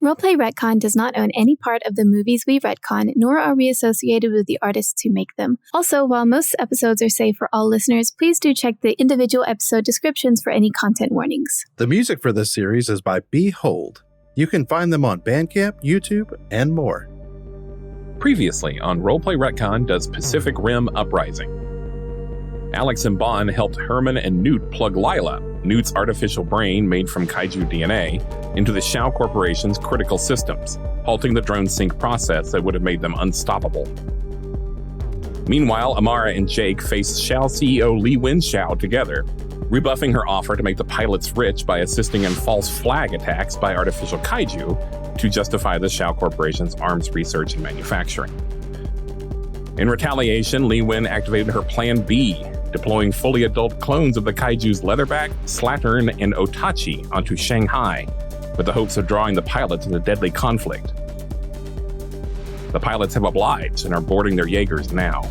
Roleplay Retcon does not own any part of the movies we retcon, nor are we associated with the artists who make them. Also, while most episodes are safe for all listeners, please do check the individual episode descriptions for any content warnings. The music for this series is by Behold. You can find them on Bandcamp, YouTube, and more. Previously on Roleplay Retcon does Pacific Rim Uprising. Alex and Bond helped Herman and Newt plug Lila, Newt's artificial brain made from Kaiju DNA, into the Shao Corporation's critical systems, halting the drone sync process that would have made them unstoppable. Meanwhile, Amara and Jake face Shao CEO Li Wenxiao together, rebuffing her offer to make the pilots rich by assisting in false flag attacks by artificial kaiju to justify the Shao Corporation's arms research and manufacturing. In retaliation, Li Wen activated her Plan B, deploying fully adult clones of the Kaiju's Leatherback, Slattern, and Otachi onto Shanghai, with the hopes of drawing the pilots into deadly conflict. The pilots have obliged and are boarding their Jaegers now.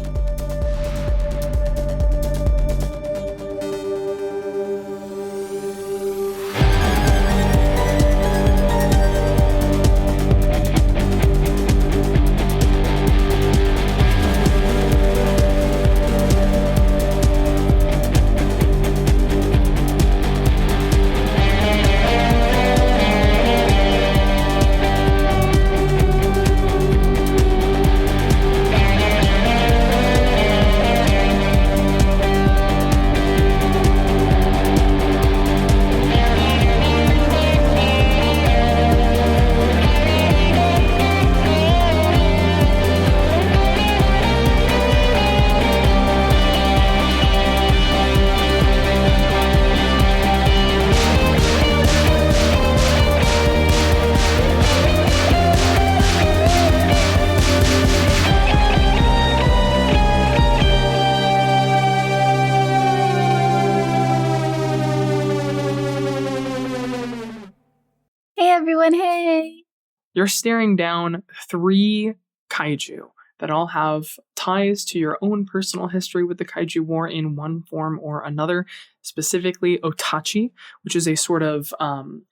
You're staring down 3 kaiju that all have ties to your own personal history with the kaiju war in one form or another, specifically Otachi, which is a sort of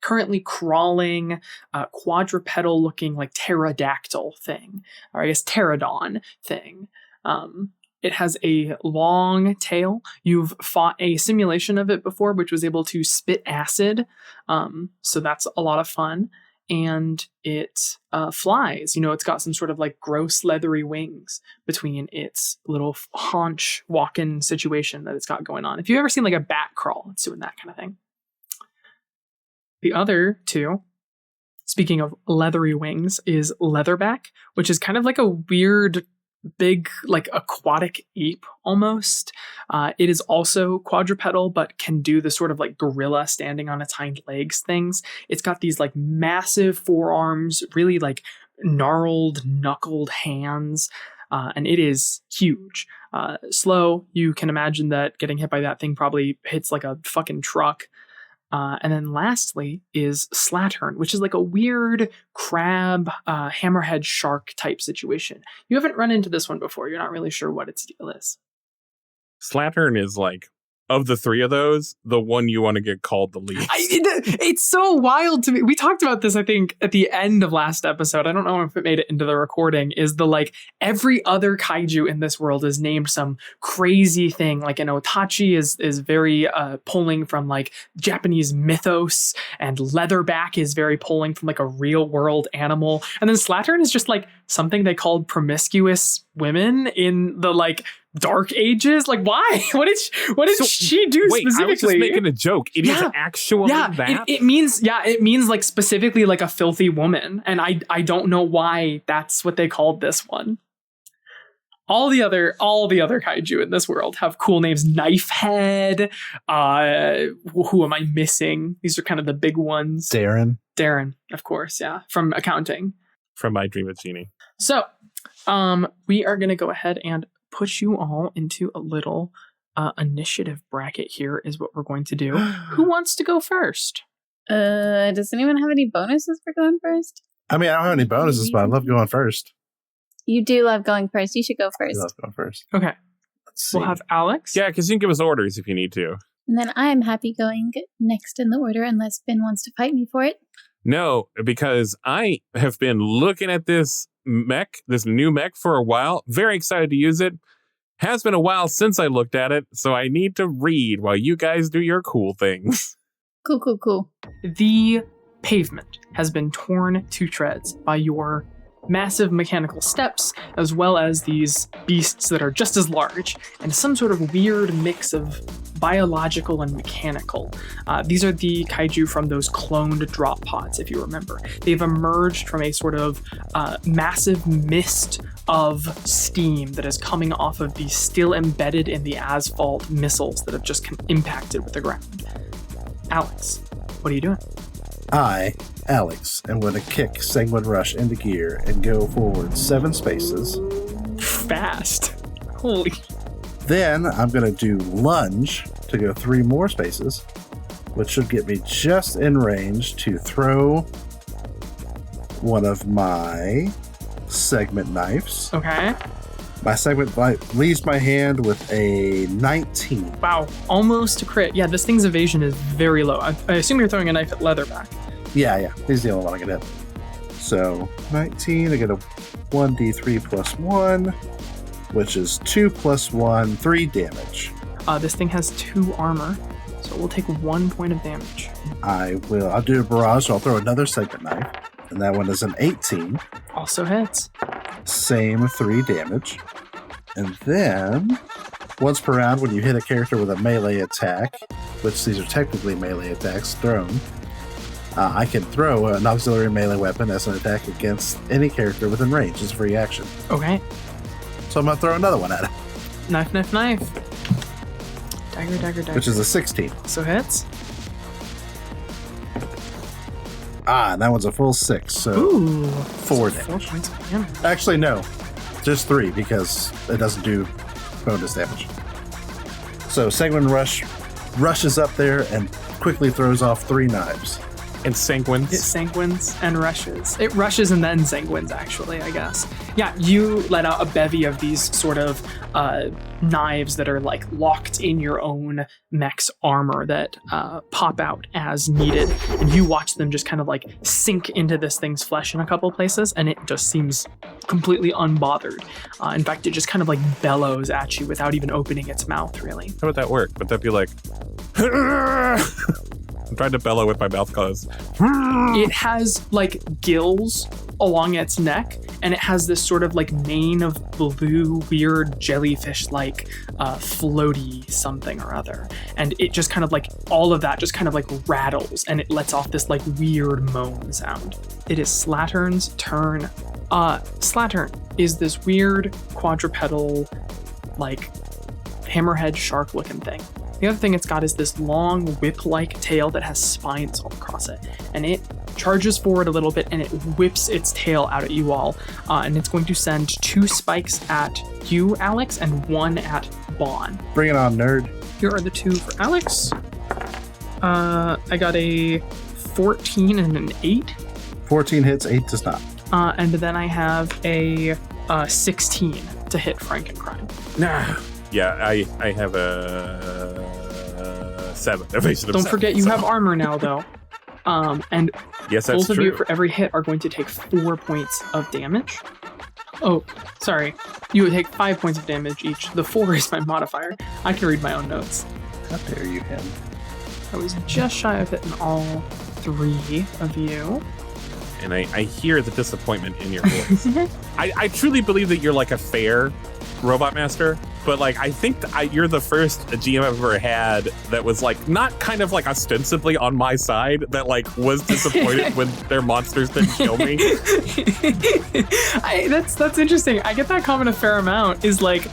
currently crawling, quadrupedal-looking, like pterodactyl thing, or I guess pterodon thing. It has a long tail. You've fought a simulation of it before, which was able to spit acid, so that's a lot of fun. And it flies. You know, it's got some sort of like gross leathery wings between its little haunch walk-in situation that it's got going on. If you've ever seen like a bat crawl, it's doing that kind of thing. The other 2, speaking of leathery wings, is Leatherback, which is kind of like a weird big like aquatic ape almost. It is also quadrupedal, but can do the sort of like gorilla standing on its hind legs things. It's got these like massive forearms, really like gnarled, knuckled hands, and it is huge. Slow, you can imagine that getting hit by that thing probably hits like a fucking truck. And then lastly is Slattern, which is like a weird crab, hammerhead shark type situation. You haven't run into this one before. You're not really sure what its deal is. Slattern is like, of the 3 of those, the one you want to get called the least. It's so wild to me. We talked about this, I think, at the end of last episode. I don't know if it made it into the recording. Is the like every other kaiju in this world is named some crazy thing. Like an Otachi is very pulling from like Japanese mythos, and Leatherback is very pulling from like a real world animal. And then Slattern is just like something they called promiscuous women in the like Dark Ages. Like, why? What did she do specifically? I was just making a joke. It is actually that. It means like specifically like a filthy woman, and I don't know why that's what they called this one. All the other kaiju in this world have cool names. Knifehead. Who am I missing? These are kind of the big ones. Darren, of course, yeah, from accounting. From My Dream of Jeannie. So, we are going to go ahead and put you all into a little initiative bracket. Here is what we're going to do. Who wants to go first? Does anyone have any bonuses for going first? I mean, I don't have any bonuses, but I love going first. You do love going first. You should go first. I love going first. Okay. We'll have Alex. Yeah, because you can give us orders if you need to. And then I am happy going next in the order unless Finn wants to fight me for it. No, because I have been looking at this new mech for a while. Very excited to use it. Has been a while since I looked at it, so I need to read while you guys do your cool things. Cool. The pavement has been torn to shreds by your massive mechanical steps, as well as these beasts that are just as large, and some sort of weird mix of biological and mechanical. These are the kaiju from those cloned drop pods, if you remember. They've emerged from a sort of massive mist of steam that is coming off of the still embedded in the asphalt missiles that have just impacted with the ground. Alex, what are you doing? I, Alex, am going to kick Sanguine Rush into gear and go forward 7 spaces. Fast. Holy. Then I'm going to do lunge to go 3 more spaces, which should get me just in range to throw one of my segment knives. Okay. My segment knife leaves my hand with a 19. Wow, almost a crit. Yeah, this thing's evasion is very low. I assume you're throwing a knife at Leatherback. Yeah. He's the only one I can hit. So 19, I get a 1d3 plus 1, which is 2 plus 1, 3 damage. This thing has 2 armor, so we'll take 1 point of damage. I'll do a barrage, so I'll throw another segment knife. And that one is an 18. Also hits. Same 3 damage. And then, once per round, when you hit a character with a melee attack, which these are technically melee attacks thrown, I can throw an auxiliary melee weapon as an attack against any character within range. It's a free action. Okay. So I'm going to throw another one at it. Knife. Dagger. Which is a 16. So hits. And that one's a full 6, so Ooh, 4 so damage. 4 points of damage. Actually, no. Just 3, because it doesn't do bonus damage. So Sanguine Rush rushes up there and quickly throws off 3 knives. And sanguines. It sanguines and rushes. It rushes and then sanguines, actually, I guess. Yeah, you let out a bevy of these sort of knives that are like locked in your own mech's armor that pop out as needed. And you watch them just kind of like sink into this thing's flesh in a couple places, and it just seems completely unbothered. In fact, it just kind of like bellows at you without even opening its mouth, really. How would that work? Would that be like... I'm trying to bellow with my mouth closed. It has like gills along its neck, and it has this sort of like mane of blue, weird jellyfish-like floaty something or other. And it just kind of like, all of that just kind of like rattles, and it lets off this like weird moan sound. It is Slattern's turn. Slattern is this weird quadrupedal, like hammerhead shark-looking thing. The other thing it's got is this long whip-like tail that has spines all across it. And it charges forward a little bit and it whips its tail out at you all. And it's going to send 2 spikes at you, Alex, and 1 at Bon. Bring it on, nerd. Here are the 2 for Alex. I got a 14 and an 8. 14 hits, 8 does not. And then I have a 16 to hit Frankencrime. Nah. Yeah, I have a 7. Don't forget you have armor now, though. And yes, that's both of true. you for every hit are going to take 4 points of damage. Oh, sorry. You would take 5 points of damage each. The 4 is my modifier. I can read my own notes. How dare you, him? I was just shy of hitting all 3 of you. And I hear the disappointment in your voice. I truly believe that you're like a fair robot master, but like I think you're the first GM I've ever had that was like not kind of like ostensibly on my side, that like was disappointed when their monsters didn't kill me. That's interesting. I get that comment a fair amount. Is like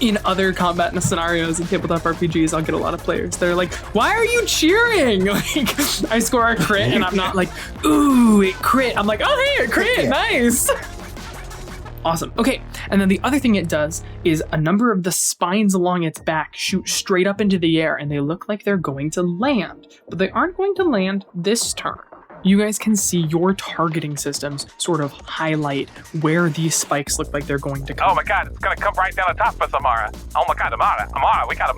in other combat scenarios in tabletop RPGs, I'll get a lot of players. They're like, "Why are you cheering?" Like I score a crit and I'm not like, "Ooh, it crit." I'm like, "Oh hey, it crit, nice." Awesome. Okay, and then the other thing it does is a number of the spines along its back shoot straight up into the air, and they look like they're going to land, but they aren't going to land this turn. You guys can see your targeting systems sort of highlight where these spikes look like they're going to come. Oh my god, it's gonna come right down on top of us, Amara. Oh my god, Amara, we gotta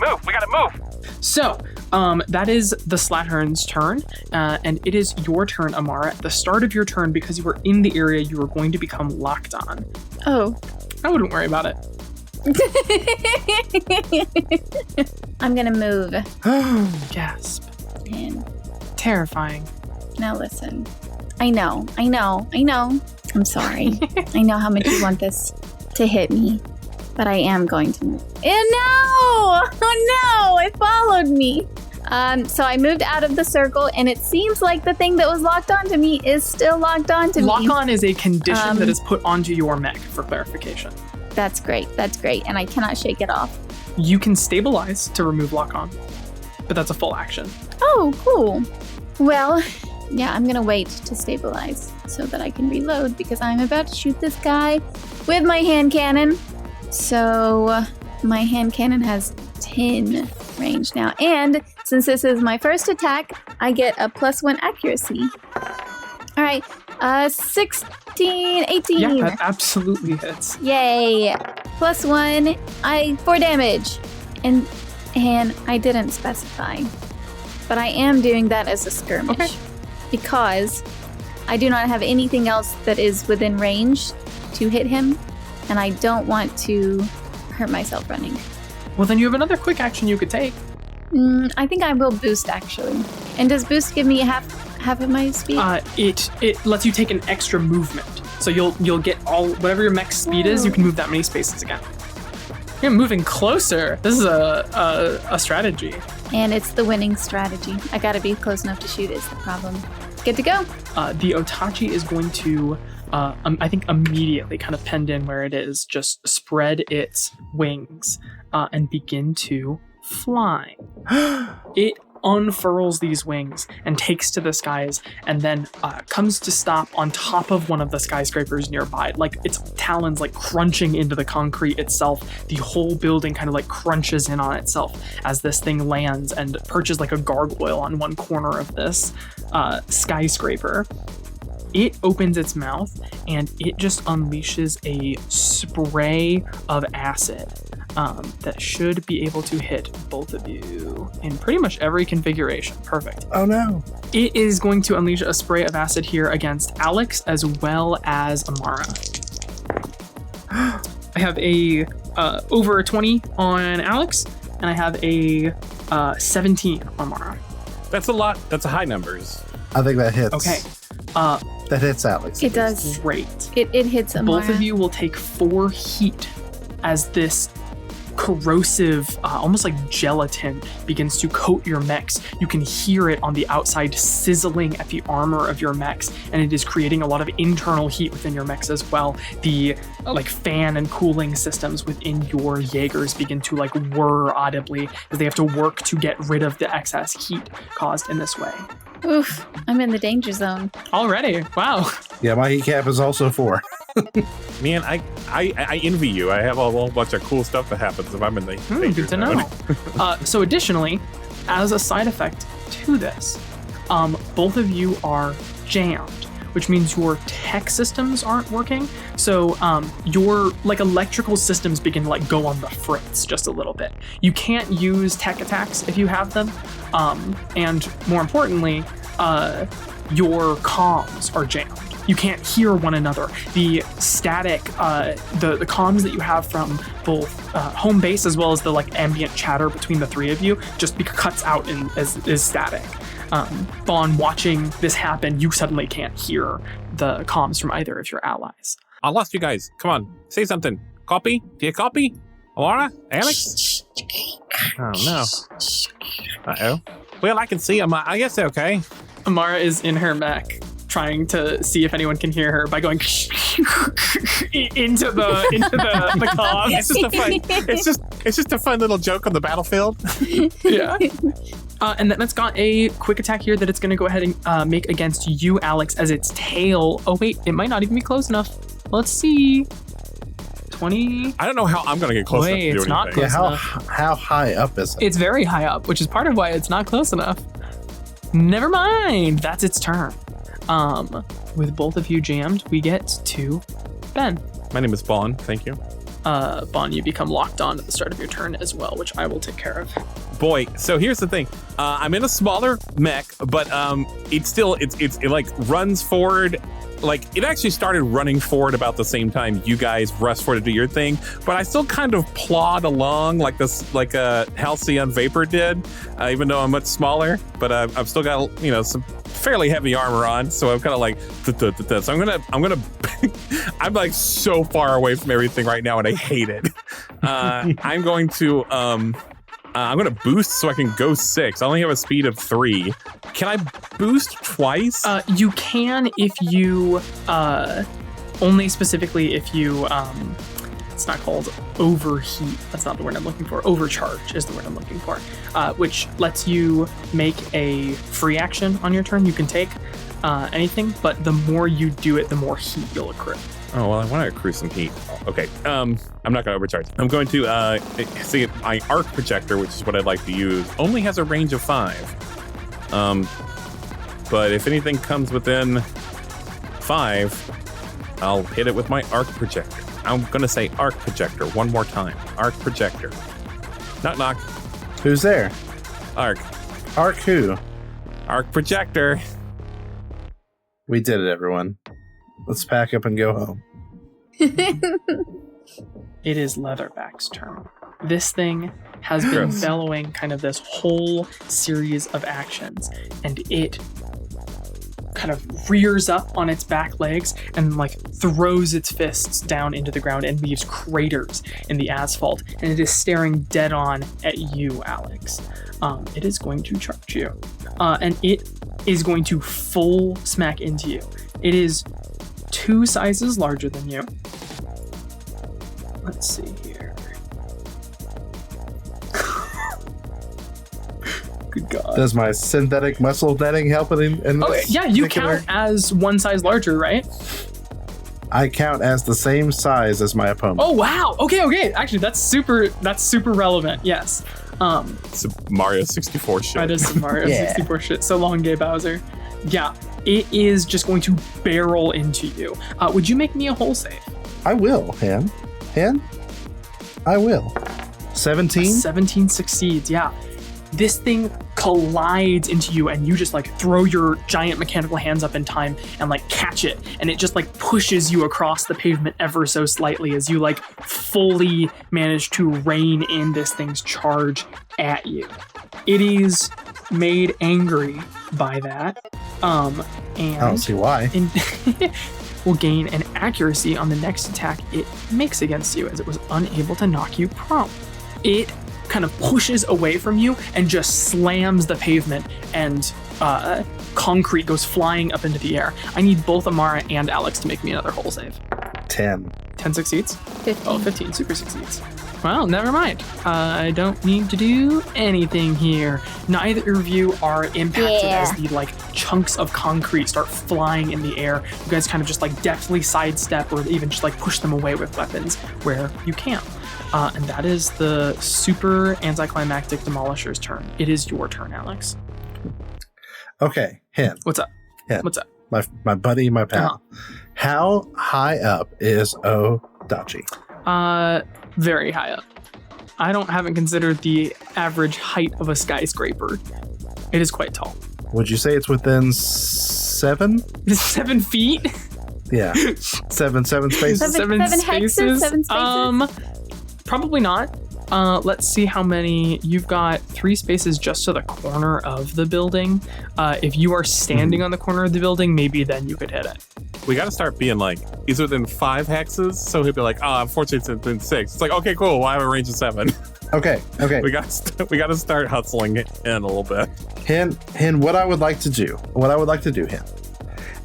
move. So, That is the Slattern's turn, and it is your turn, Amara. At the start of your turn, because you were in the area, you are going to become locked on. Oh. I wouldn't worry about it. I'm gonna move. Gasp. And Terrifying. now listen. I know. I'm sorry. I know how much you want this to hit me, but I am going to move. Oh no! It followed me. So I moved out of the circle, and it seems like the thing that was locked onto me is still locked onto me. Lock-on is a condition that is put onto your mech, for clarification. That's great, and I cannot shake it off. You can stabilize to remove lock-on, but that's a full action. Oh, cool. Well, yeah, I'm gonna wait to stabilize so that I can reload, because I'm about to shoot this guy with my hand cannon. So my hand cannon has 10 range now, and since this is my first attack, I get a +1 accuracy. All right, 16, 18. Yeah, that absolutely hits. Yay! +1, 4 damage. And I didn't specify, but I am doing that as a skirmish because I do not have anything else that is within range to hit him, and I don't want to hurt myself running. Well, then you have another quick action you could take. I think I will boost, actually. And does boost give me half of my speed? It lets you take an extra movement. So you'll get all whatever your mech speed is, you can move that many spaces again. You're moving closer. This is a strategy. And it's the winning strategy. I gotta be close enough to shoot is the problem. Good to go. The Otachi is going to, I think immediately kind of penned in where it is, just spread its wings and begin to fly. It unfurls these wings and takes to the skies, and then comes to stop on top of one of the skyscrapers nearby, like its talons like crunching into the concrete itself. The whole building kind of like crunches in on itself as this thing lands and perches like a gargoyle on one corner of this skyscraper. It opens its mouth and it just unleashes a spray of acid that should be able to hit both of you in pretty much every configuration. Perfect. Oh no. It is going to unleash a spray of acid here against Alex as well as Amara. I have a over a 20 on Alex, and I have a 17 on Amara. That's a lot. That's a high numbers. I think that hits. Okay. That hits Alex. It does. Great. It hits Amara. Both of you will take 4 heat as this corrosive, almost like gelatin, begins to coat your mechs. You can hear it on the outside sizzling at the armor of your mechs, and it is creating a lot of internal heat within your mechs as well. The like fan and cooling systems within your Jaegers begin to like whir audibly as they have to work to get rid of the excess heat caused in this way. Oof, I'm in the danger zone. Already. Wow. Yeah, my heat cap is also 4. Man, I envy you. I have a whole bunch of cool stuff that happens if I'm in the danger Good to zone. know. So additionally, as a side effect to this, both of you are jammed, which means your tech systems aren't working. So your like electrical systems begin to like go on the fritz just a little bit. You can't use tech attacks if you have them. And more importantly, your comms are jammed. You can't hear one another. The static, the comms that you have from both home base as well as the like ambient chatter between the 3 of you just cuts out as static. On watching this happen, you suddenly can't hear the comms from either of your allies. I lost you guys. Come on, say something. Copy? Do you copy? Alana? Alex? Oh no. Uh-oh. Well, I can see them. I guess they're okay. Amara is in her mech, trying to see if anyone can hear her by going into the comms. It's just a fun little joke on the battlefield. Yeah. And then it's got a quick attack here that it's going to go ahead and make against you, Alex, as its tail. Oh wait, it might not even be close enough. Let's see. 20. I don't know how I'm going to get close enough to do it's not anything. close. How high up is it? It's very high up, which is part of why it's not close enough. Never mind. That's its turn. With both of you jammed, we get to Ben. My name is Vaughn. Thank you. Vaughn, you become locked on at the start of your turn as well, which I will take care of. boy. So here's the thing. I'm in a smaller mech, but it like runs forward. Like, it actually started running forward about the same time you guys rushed forward to do your thing, but I still kind of plod along like Halcyon Vapor did, even though I'm much smaller. But I've still got some fairly heavy armor on, so I'm kind of like. So I'm like so far away from everything right now, and I hate it. I'm going to boost so I can go 6. I only have a speed of 3. Can I boost twice? You can if you only specifically if you it's not called overheat. That's not the word I'm looking for. Overcharge is the word I'm looking for, which lets you make a free action on your turn. You can take anything, but the more you do it, the more heat you'll accrue. Oh, well, I want to accrue some heat. Okay, I'm not going to overcharge. I'm going to see my arc projector, which is what I'd like to use, only has a range of 5. But if anything comes within 5, I'll hit it with my arc projector. I'm going to say arc projector one more time. Arc projector. Knock, knock. Who's there? Arc. Arc who? Arc projector. We did it, everyone. Let's pack up and go home. It is Leatherback's turn. This thing has been bellowing kind of this whole series of actions, and it kind of rears up on its back legs and like throws its fists down into the ground and leaves craters in the asphalt, and it is staring dead on at you, Alex. It is going to charge you, and it is going to full smack into you. It is 2 sizes larger than you. Let's see here. Good God. Does my synthetic muscle netting help in this? Yeah, you count as 1 size larger, right? I count as the same size as my opponent. Oh, wow. Okay. Actually, that's super relevant. Yes. It's Mario 64 shit. That is some Mario 64 shit. So long, gay Bowser. Yeah. It is just going to barrel into you. Would you make me a hull save? I will, Han. I will. 17? 17 succeeds, yeah. This thing collides into you, and you just like throw your giant mechanical hands up in time and like catch it, and it just like pushes you across the pavement ever so slightly as you like fully manage to rein in this thing's charge at you. It is made angry by that. And I don't see why. Will gain an accuracy on the next attack it makes against you, as it was unable to knock you prone. It kind of pushes away from you and just slams the pavement, and concrete goes flying up into the air. I need both Amara and Alex to make me another hull save. 10. 10 succeeds? 15. Oh, 15 super succeeds. Well, never mind. I don't need to do anything here. Neither of you are impacted as the like chunks of concrete start flying in the air. You guys kind of just like deftly sidestep or even just like push them away with weapons where you can. And that is the super anticlimactic Demolisher's turn. It is your turn, Alex. Okay, Hen. What's up? Hen. What's up? My buddy, my pal. How high up is Otachi? Very high up. I haven't considered the average height of a skyscraper. It is quite tall. Would you say it's within 7? 7 feet? Yeah. 7 spaces. Seven hexes, 7 spaces. Probably not. Let's see how many. You've got 3 spaces just to the corner of the building. If you are standing on the corner of the building, maybe then you could hit it. We got to start being like, he's within 5 hexes, so he'll be like, unfortunately it's within 6. It's like, okay, cool, well, I have a range of 7. Okay. We got to start hustling it in a little bit. Hen, what I would like to do, Hen,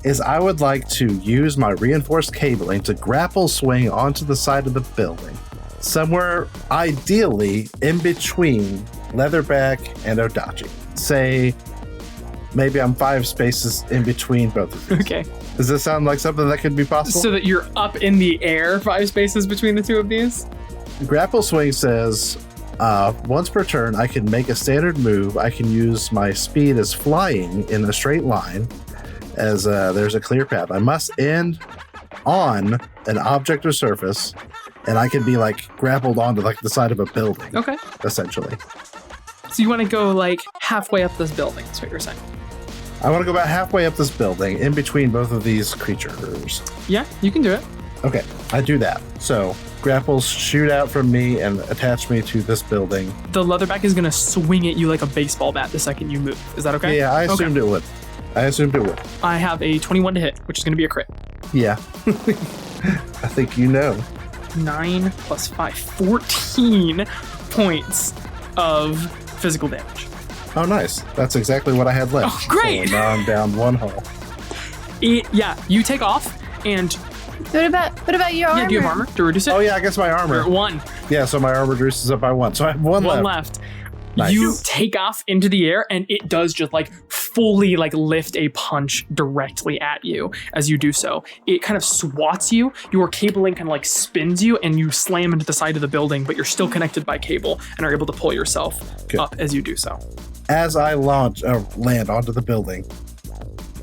is I would like to use my reinforced cabling to grapple swing onto the side of the building, somewhere ideally in between Leatherback and Otachi. Say, maybe I'm 5 spaces in between both of these. Okay. Does this sound like something that could be possible? So that you're up in the air 5 spaces between the 2 of these? Grapple swing says, once per turn, I can make a standard move. I can use my speed as flying in a straight line, as there's a clear path. I must end on an object or surface, and I can be like grappled onto like the side of a building. Okay. Essentially. So you want to go like halfway up this building, is what you're saying. I want to go about halfway up this building in between both of these creatures. Yeah, you can do it. Okay, I do that. So grapples shoot out from me and attach me to this building. The leatherback is going to swing at you like a baseball bat the second you move. Is that okay? Yeah, I assumed it would. I have a 21 to hit, which is going to be a crit. Yeah. I think you know. 9 plus 5, 14 points of physical damage. Oh, nice. That's exactly what I had left. Oh, great. So now I'm down 1 hull. You take off, and What about your armor? do you have armor to reduce it? Oh, yeah, I guess my armor. You're at 1. Yeah, so my armor reduces up by 1. So I have 1 left. Nice. You take off into the air, and it does just like fully like lift a punch directly at you as you do so. It kind of swats you. Your cabling kind of like spins you, and you slam into the side of the building, but you're still connected by cable and are able to pull yourself up as you do so. As I land onto the building,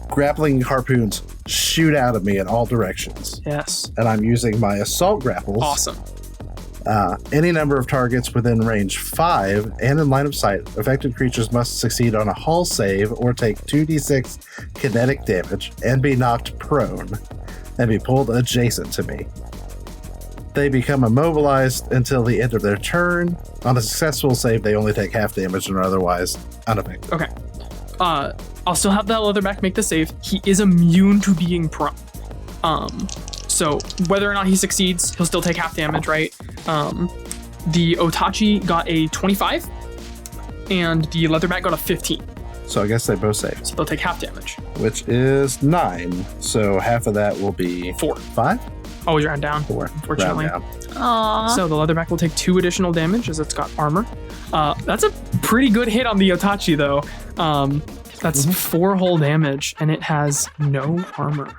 grappling harpoons shoot out of me in all directions. Yes. And I'm using my assault grapples. Awesome. Any number of targets within range 5 and in line of sight, affected creatures must succeed on a hull save or take 2d6 kinetic damage and be knocked prone and be pulled adjacent to me. They become immobilized until the end of their turn. On a successful save, they only take half damage and are otherwise unaffected. Okay. I'll still have that leatherback make the save. He is immune to being prone. So whether or not he succeeds, he'll still take half damage, right? The Otachi got a 25, and the leatherback got a 15. So I guess they both save. So they'll take half damage. Which is 9. So half of that will be 4. 5? Oh, you're down. 4. Unfortunately. Round down. Aww. So the leatherback will take 2 additional damage as it's got armor. That's a pretty good hit on the Otachi, though. That's 4 whole damage, and it has no armor.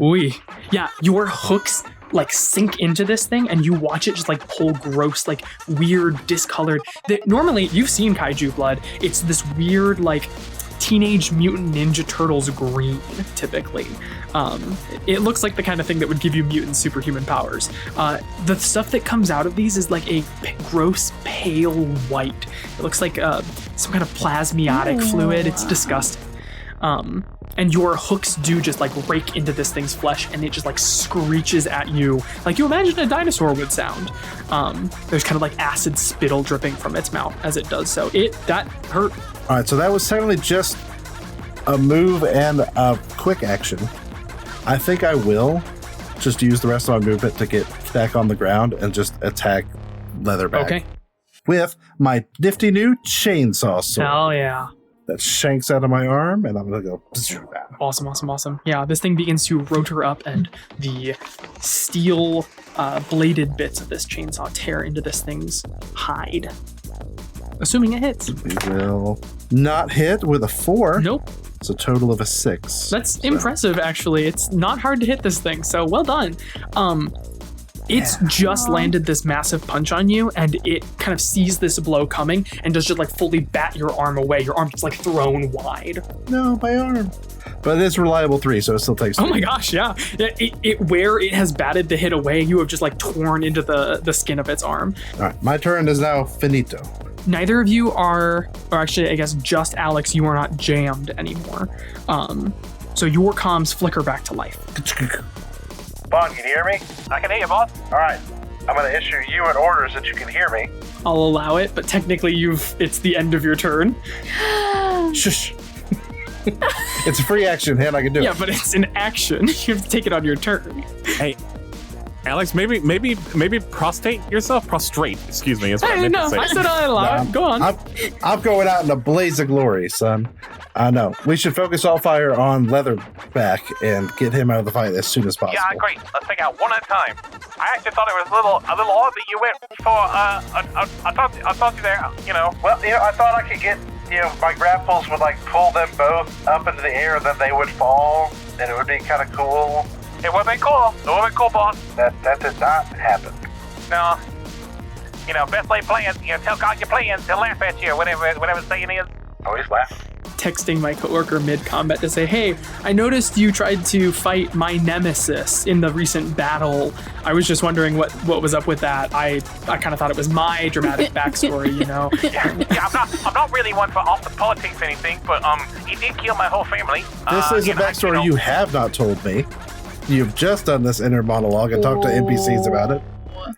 Ooh. Yeah, your hooks like sink into this thing, and you watch it just like pull gross, like weird, discolored. Normally, you've seen Kaiju blood. It's this weird, like Teenage Mutant Ninja Turtles green, typically. It looks like the kind of thing that would give you mutant superhuman powers. The stuff that comes out of these is like a gross, pale white. It looks like some kind of plasmiotic fluid. It's disgusting. And your hooks do just like rake into this thing's flesh, and it just like screeches at you like you imagine a dinosaur would sound. There's kind of like acid spittle dripping from its mouth as it does so. That hurt. All right, so that was technically just a move and a quick action. I think I will just use the rest of my movement to get back on the ground and just attack Leatherback. Okay. With my nifty new chainsaw sword. Hell yeah. That shanks out of my arm, and I'm going to go... Awesome. Yeah, this thing begins to rotor up, and the steel bladed bits of this chainsaw tear into this thing's hide. Assuming it hits. We will not hit with a 4. Nope. It's a total of a 6. That's impressive, actually. It's not hard to hit this thing, so well done. It's just landed this massive punch on you, and it kind of sees this blow coming and does just like fully bat your arm away. Your arm gets like thrown wide. No, my arm. But it is reliable 3, so it still takes 3. Oh my gosh, yeah. Where it has batted the hit away, you have just like torn into the skin of its arm. All right, my turn is now finito. Neither of you are, or actually I guess just Alex, you are not jammed anymore. So your comms flicker back to life. Bond, can you hear me? I can hear you, boss. All right. I'm going to issue you an order so that you can hear me. I'll allow it, but technically it's the end of your turn. Shush. It's a free action, and I can do it. Yeah, but it's an action. You have to take it on your turn. Hey, Alex, maybe prostrate yourself. Prostrate, excuse me. Is what I meant to say. I said I allow it. Go on. I'm going out in a blaze of glory, son. I know. We should focus all fire on Leatherback and get him out of the fight as soon as possible. Yeah, great. Let's take out one at a time. I actually thought it was a little odd that you went for I thought you there, you know. Well, I thought I could get, my grapples would like pull them both up into the air and then they would fall, and it would be kind of cool. It would be cool. It would be cool, boss. That did not happen. No. Best laid plans. Tell God your plans. He'll laugh at you whenever saying is. Oh, he's laughing. texting my coworker mid-combat to say, hey, I noticed you tried to fight my nemesis in the recent battle. I was just wondering what was up with that. I kind of thought it was my dramatic backstory, you know? Yeah, I'm not really one for off the politics or anything, but he did kill my whole family. This is a backstory you have not told me. You've just done this inner monologue and talked to NPCs about it.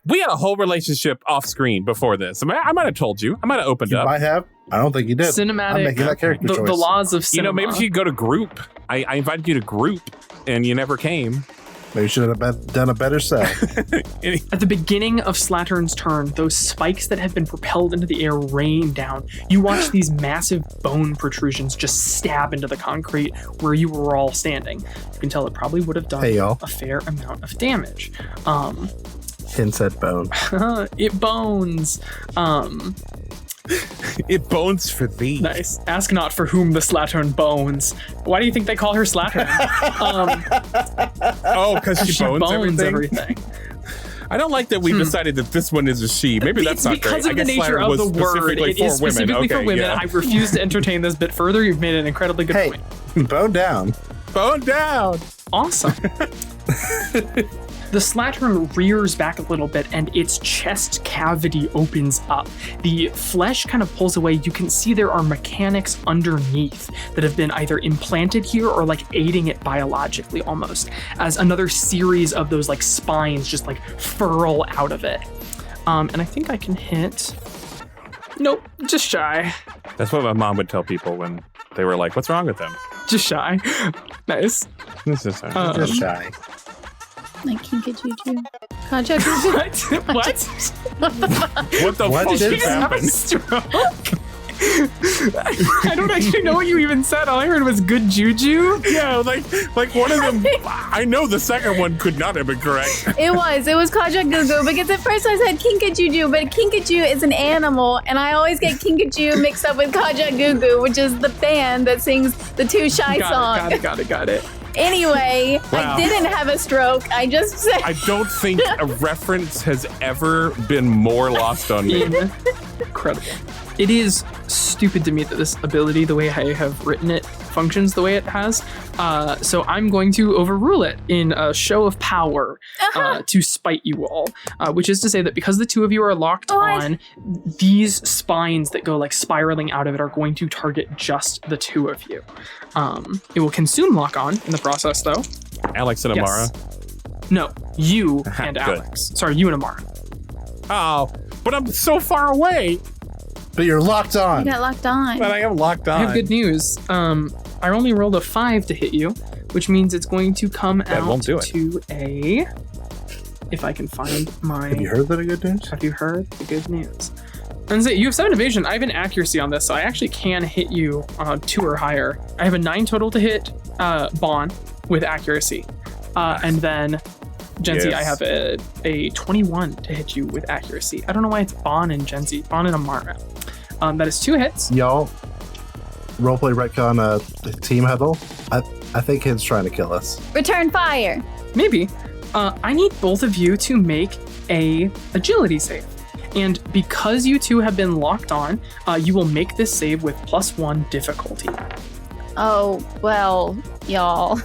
We had a whole relationship off screen before this. I might have told you. I might have opened up. You might have. I don't think you did. Cinematic. I'm making that character choice. The laws of cinema. Maybe you go to group. I invited you to group, and you never came. Maybe you should have done a better sell. At the beginning of Slattern's turn, those spikes that had been propelled into the air rain down. You watch these massive bone protrusions just stab into the concrete where you were all standing. You can tell it probably would have done a fair amount of damage. Hints at bone. It bones. It bones for thee. Nice. Ask not for whom the Slattern bones. Why do you think they call her Slattern? Because she bones everything. I don't like that we decided that this one is a she. Maybe that's not because great. of the nature of the word. It is specifically for women. Yeah. I refuse to entertain this bit further. You've made an incredibly good point. Bone down. Bone down. Awesome. The Slattern rears back a little bit and its chest cavity opens up. The flesh kind of pulls away. You can see there are mechanics underneath that have been either implanted here or like aiding it biologically almost, as another series of those like spines just like furl out of it. And I think I can hit. Nope, just shy. That's what my mom would tell people when they were like, what's wrong with them? Just shy. Nice. Just shy. Like Kinkajuju. Kaiju. What? What the fuck just happened? Stroke? I don't actually know what you even said. All I heard was good juju. Yeah, like one of them. I know the second one could not have been correct. It was Kajagugu because at first I said Kinkajuju, but Kinkaju is an animal, and I always get Kinkaju mixed up with Kajagugu, which is the band that sings the Too Shy song. Got it. Anyway, wow. I didn't have a stroke. I just said. I don't think a reference has ever been more lost on me. Incredible. It is stupid to me that this ability, the way I have written it, functions the way it has. So I'm going to overrule it in a show of power to spite you all. Which is to say that because the two of you are locked on, these spines that go like spiraling out of it are going to target just the two of you. It will consume lock on in the process though. Alex and Amara? No, you and Alex. Sorry, you and Amara. Oh, but I'm so far away. But you're locked on. You got locked on. But I am locked on. I have good news. I only rolled a 5 to hit you, which means it's going to come out to a... If I can find my... Have you heard the good news? Have you heard the good news? And you have 7 evasion. I have an accuracy on this, so I actually can hit you 2 or higher. I have a 9 total to hit Bon with accuracy. And then... Jensie, I have a 21 to hit you with accuracy. I don't know why it's Bon and Jensie. Bon and Amara. That is 2 hits. Y'all, roleplay retcon team huddle. I think Kid's trying to kill us. Return fire. Maybe. I need both of you to make a agility save. And because you two have been locked on, you will make this save with +1 difficulty. Oh, well, y'all.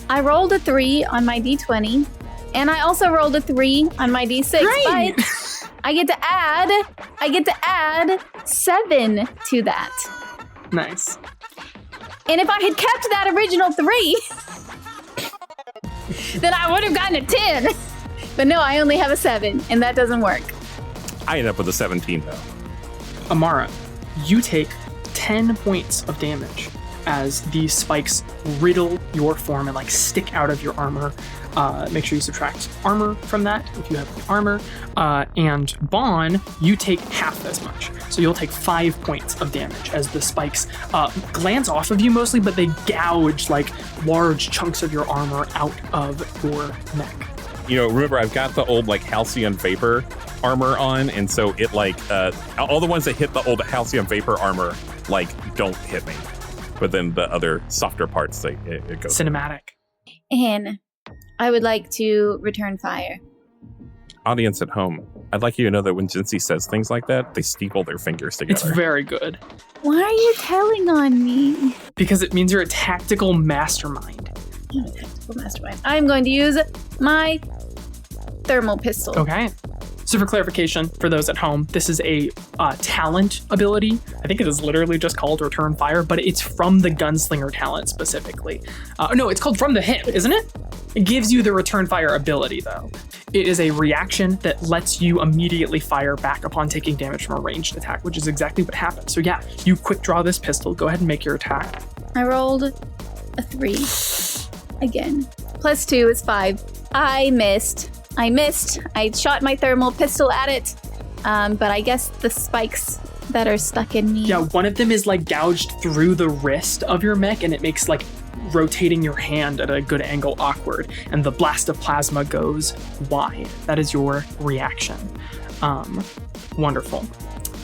I rolled a 3 on my D20, and I also rolled a 3 on my D6. Great. But I get to add 7 to that. Nice. And if I had kept that original 3, then I would have gotten a 10. But no, I only have a 7, and that doesn't work. I end up with a 17 though. Amara, you take 10 points of damage as these spikes riddle your form and like stick out of your armor. Make sure you subtract armor from that if you have the armor. And Bon, you take half as much. So you'll take 5 points of damage as the spikes glance off of you mostly, but they gouge like large chunks of your armor out of your neck. You know, remember I've got the old like halcyon vapor armor on, and so it like all the ones that hit the old halcyon vapor armor like don't hit me. But then the other softer parts, it goes. Cinematic. And I would like to return fire. Audience at home, I'd like you to know that when Jensie says things like that, they staple their fingers together. It's very good. Why are you telling on me? Because it means you're a tactical mastermind. I'm a tactical mastermind. I'm going to use my thermal pistol. Okay. So for clarification, for those at home, this is a talent ability. I think it is literally just called Return Fire, but it's from the Gunslinger talent specifically. No, it's called From the Hip, isn't it? It gives you the Return Fire ability, though. It is a reaction that lets you immediately fire back upon taking damage from a ranged attack, which is exactly what happened. So yeah, you quick draw this pistol. Go ahead and make your attack. I rolled a 3. Again. +2 is 5. I missed. I shot my thermal pistol at it. But I guess the spikes that are stuck in me. Yeah, one of them is like gouged through the wrist of your mech, and it makes like rotating your hand at a good angle awkward, and the blast of plasma goes wide. That is your reaction. Wonderful.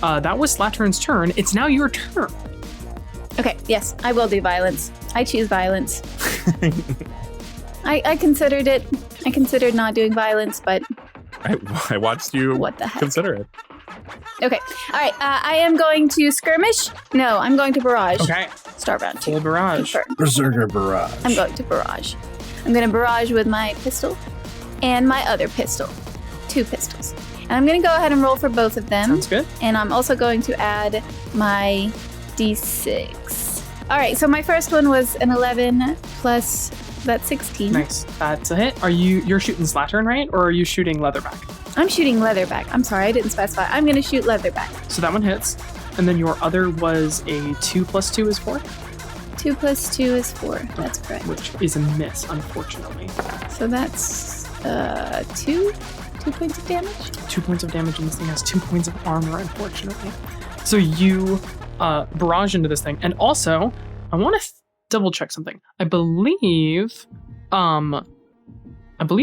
That was Slattern's turn. It's now your turn. Okay, yes, I will do violence. I choose violence. I considered it. I considered not doing violence, but... I watched you What the heck? consider it. Okay, all right, I am going to skirmish. No, I'm going to barrage. Okay. Start round 2. Full barrage. Confirm. Berserker Barrage. I'm going to barrage. I'm going to barrage with my pistol and my other pistol. 2 pistols. And I'm going to go ahead and roll for both of them. Sounds good. And I'm also going to add my D6. All right, so my first one was an 11 plus that's 16. Nice. That's a hit. You're shooting Slattern, right? Or are you shooting Leatherback? I'm shooting Leatherback. I'm sorry, I didn't specify. I'm going to shoot Leatherback. So that one hits. And then your other was a 2 + 2 is 4? 2 + 2 is 4. That's correct. Which is a miss, unfortunately. So that's 2 points of damage. 2 points of damage, and this thing has 2 points of armor, unfortunately. So you barrage into this thing. And also, I want to double check something. I believe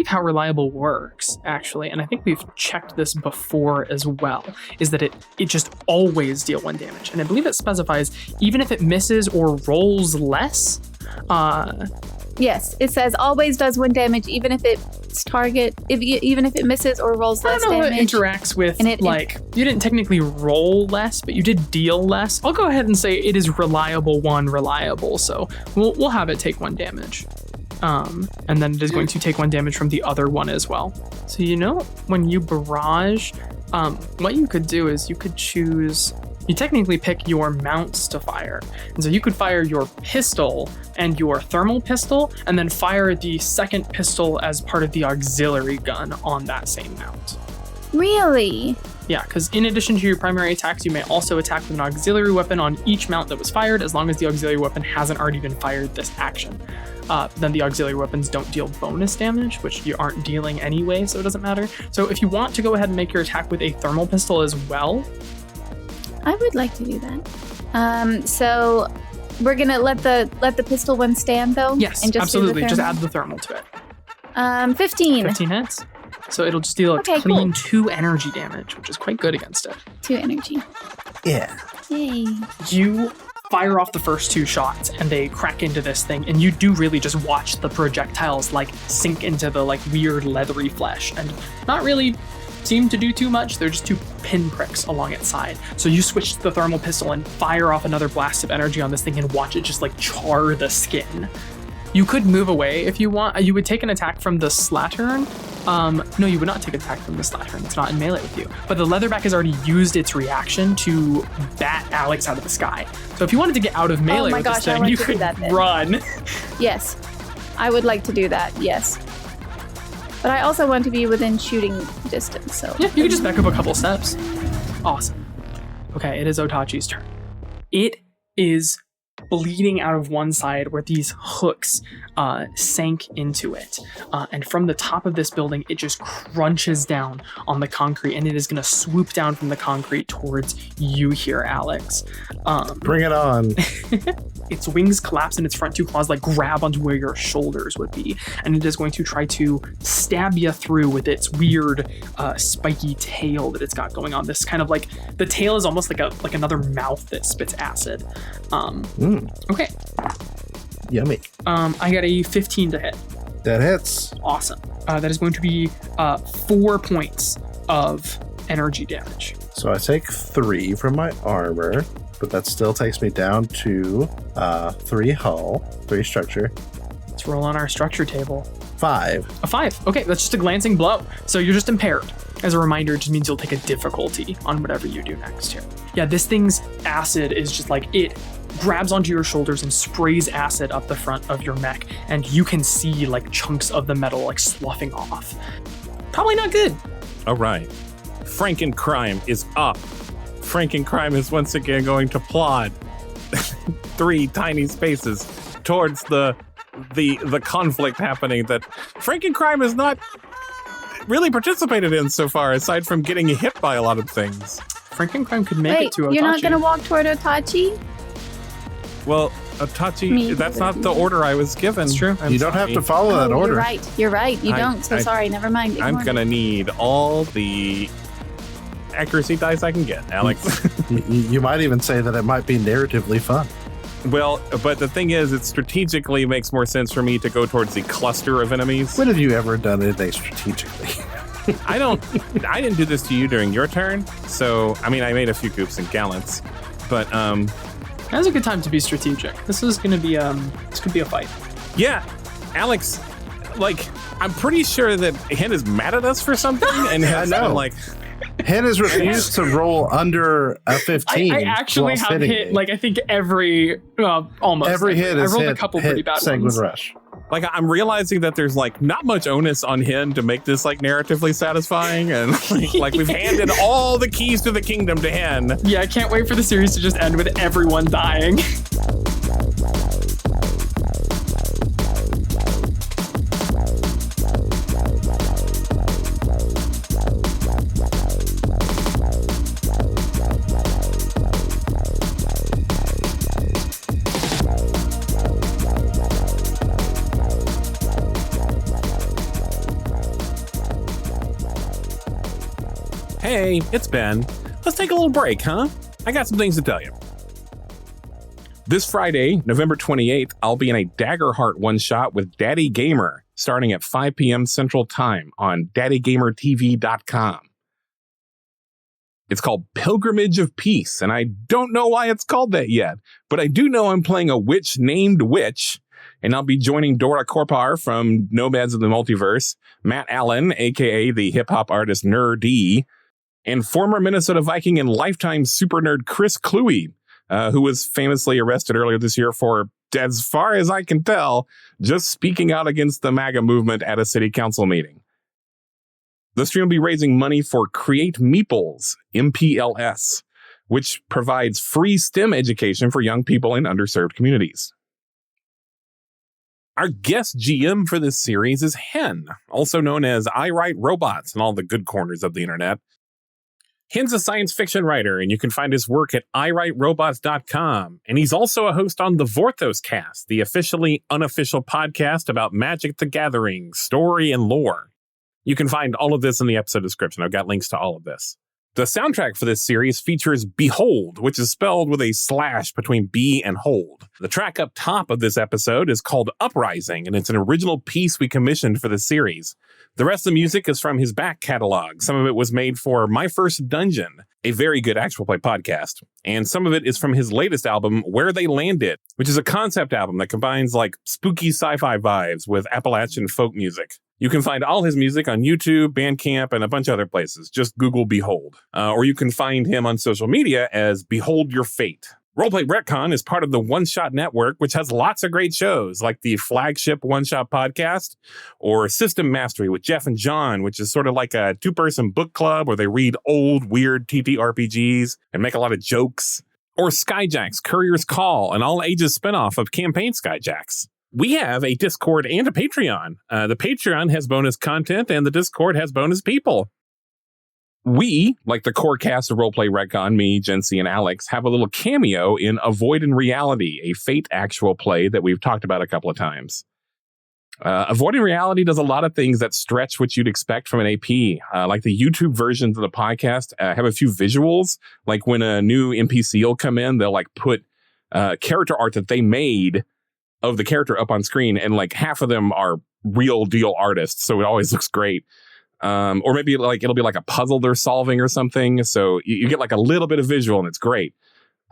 how reliable works, actually, and I think we've checked this before as well, is that it just always deal 1 damage. And I believe it specifies even if it misses or rolls less. Yes, it says always does 1 damage, even if its target, even if it misses or rolls less I don't know damage. how it interacts with, you didn't technically roll less, but you did deal less. I'll go ahead and say it is reliable 1, reliable, so we'll have it take 1 damage. And then it is going to take 1 damage from the other one as well. So when you barrage, what you could do is you could choose... You technically pick your mounts to fire. And so you could fire your pistol and your thermal pistol, and then fire the second pistol as part of the auxiliary gun on that same mount. Really? Yeah, because in addition to your primary attacks, you may also attack with an auxiliary weapon on each mount that was fired, as long as the auxiliary weapon hasn't already been fired this action. Then the auxiliary weapons don't deal bonus damage, which you aren't dealing anyway, so it doesn't matter. So if you want to go ahead and make your attack with a thermal pistol as well, I would like to do that. So we're gonna let the pistol one stand though. Yes, and just absolutely. Just add the thermal to it. 15. 15 hits. So it'll just deal clean 2 energy damage, which is quite good against it. 2 energy. Yeah. Yay. You fire off the first 2 shots and they crack into this thing, and you do really just watch the projectiles sink into the weird leathery flesh and not really seem to do too much. They're just 2 pinpricks along its side. So you switch to the thermal pistol and fire off another blast of energy on this thing and watch it just char the skin. You could move away if you want. You would take an attack from the Slattern. No, you would not take an attack from the Slattern. It's not in melee with you. But the Leatherback has already used its reaction to bat Alex out of the sky. So if you wanted to get out of melee with this thing, you could run. Yes, I would like to do that, yes. But I also want to be within shooting distance, so... Yeah, you can just back up a couple steps. Awesome. Okay, it is Otachi's turn. It is bleeding out of one side where these hooks sank into it. And from the top of this building, it just crunches down on the concrete, and it is going to swoop down from the concrete towards you here, Alex. Bring it on. Its wings collapse and its front 2 claws grab onto where your shoulders would be. And it is going to try to stab you through with its weird spiky tail that it's got going on. This kind of the tail is almost like another mouth that spits acid. Okay. Yummy. I got a 15 to hit. That hits. Awesome. That is going to be 4 points of energy damage. So I take 3 from my armor, but that still takes me down to 3 hull, 3 structure. Let's roll on our structure table. 5. A 5. Okay, that's just a glancing blow. So you're just impaired. As a reminder, it just means you'll take a difficulty on whatever you do next here. Yeah, this thing's acid is just like, it grabs onto your shoulders and sprays acid up the front of your neck, and you can see like chunks of the metal like sloughing off. Probably not good. All right. Frankencrime is up. Frankencrime is once again going to plod 3 tiny spaces towards the conflict happening that Frankencrime has not really participated in so far, aside from getting hit by a lot of things. Frankencrime could make it to Otachi. You're not going to walk toward Otachi? Well, Otachi, that's not the order I was given. That's true. You don't have to follow that order. You're right. You don't. So sorry. Never mind. I'm going to need all the accuracy dice I can get, Alex. You might even say that it might be narratively fun. Well, but the thing is, it strategically makes more sense for me to go towards the cluster of enemies. When have you ever done anything strategically? I didn't do this to you during your turn. So, I mean, I made a few goops and gallants, but now's a good time to be strategic. This is going to be this could be a fight. Yeah, Alex, like, I'm pretty sure that Hen is mad at us for something, and has been like, Hen has refused to roll under a 15. I actually have hit me. like I think almost every hit. I is rolled hit, a couple pretty bad Sanguine ones. Rush. like, I'm realizing that there's like not much onus on Hen to make this like narratively satisfying, and like we've handed all the keys to the kingdom to Hen. Yeah, I can't wait for the series to just end with everyone dying. Hey, it's Ben. Let's take a little break, huh? I got some things to tell you. This Friday, November 28th, I'll be in a Daggerheart one-shot with Daddy Gamer, starting at 5 p.m. Central Time on daddygamertv.com. It's called Pilgrimage of Peace, and I don't know why it's called that yet, but I do know I'm playing a witch named Witch, and I'll be joining Dora Korpar from Nomads of the Multiverse, Matt Allen, aka the hip-hop artist Nerdy, and former Minnesota Viking and lifetime super nerd Chris Cluey, who was famously arrested earlier this year for, as far as I can tell, just speaking out against the MAGA movement at a city council meeting. The stream will be raising money for Create Meeples, MPLS, which provides free STEM education for young people in underserved communities. Our guest GM for this series is Hen, also known as I Write Robots in all the good corners of the internet. Hen's a science fiction writer, and you can find his work at iwriterobots.com. And he's also a host on the Vorthos Cast, the officially unofficial podcast about Magic the Gathering, story, and lore. You can find all of this in the episode description. I've got links to all of this. The soundtrack for this series features Behold, which is spelled with a slash between B and hold. The track up top of this episode is called Uprising, and it's an original piece we commissioned for the series. The rest of the music is from his back catalog. Some of it was made for My First Dungeon, a very good actual play podcast. And some of it is from his latest album, Where They Landed, which is a concept album that combines like spooky sci-fi vibes with Appalachian folk music. You can find all his music on YouTube, Bandcamp, and a bunch of other places. Just Google Behold. Or you can find him on social media as Behold Your Fate. Roleplay Retcon is part of the One Shot Network, which has lots of great shows like the flagship One Shot podcast, or System Mastery with Jeff and John, which is sort of like a two-person book club where they read old, weird TTRPGs and make a lot of jokes. Or Skyjack's Courier's Call, an all-ages spinoff of Campaign Skyjacks. We have a Discord and a Patreon. The Patreon has bonus content, and the Discord has bonus people. We, like the core cast of Roleplay Retcon, me, Jensie, and Alex, have a little cameo in Avoid in Reality, a Fate actual play that we've talked about a couple of times. Avoid in Reality does a lot of things that stretch what you'd expect from an AP. Like the YouTube versions of the podcast have a few visuals. Like when a new NPC will come in, they'll like put character art that they made of the character up on screen, and like half of them are real deal artists, so it always looks great. Or maybe like it'll be like a puzzle they're solving or something. So you get like a little bit of visual and it's great.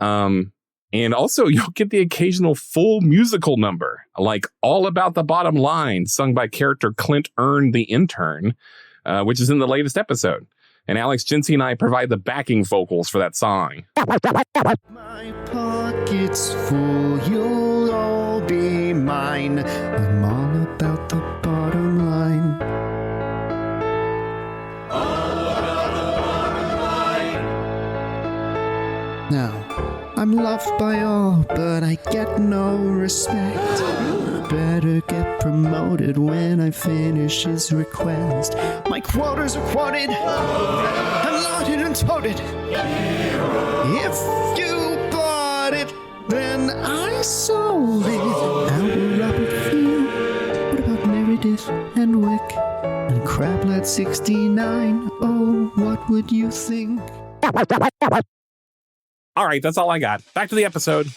And also you'll get the occasional full musical number, like All About the Bottom Line, sung by character Clint Earn the Intern, which is in the latest episode. And Alex, Jensie, and I provide the backing vocals for that song. My pocket's full, you'll all be mine. I'm all about the bottom line. Now, I'm loved by all, but I get no respect. Better get promoted when I finish his request. My quotas are quoted, I'm loaded and toted. If you bought it, then I sold it. How will Robert feel? What about Meredith and Wick and Crablet 69? Oh, what would you think? All right, that's all I got. Back to the episode.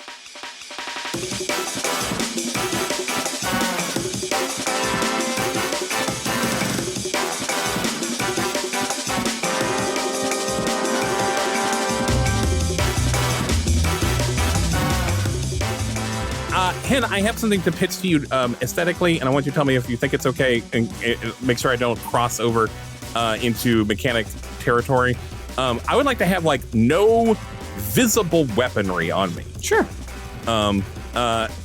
Hen, I have something to pitch to you aesthetically, and I want you to tell me if you think it's okay, and make sure I don't cross over into mechanic territory. I would like to have like no visible weaponry on me. Sure. I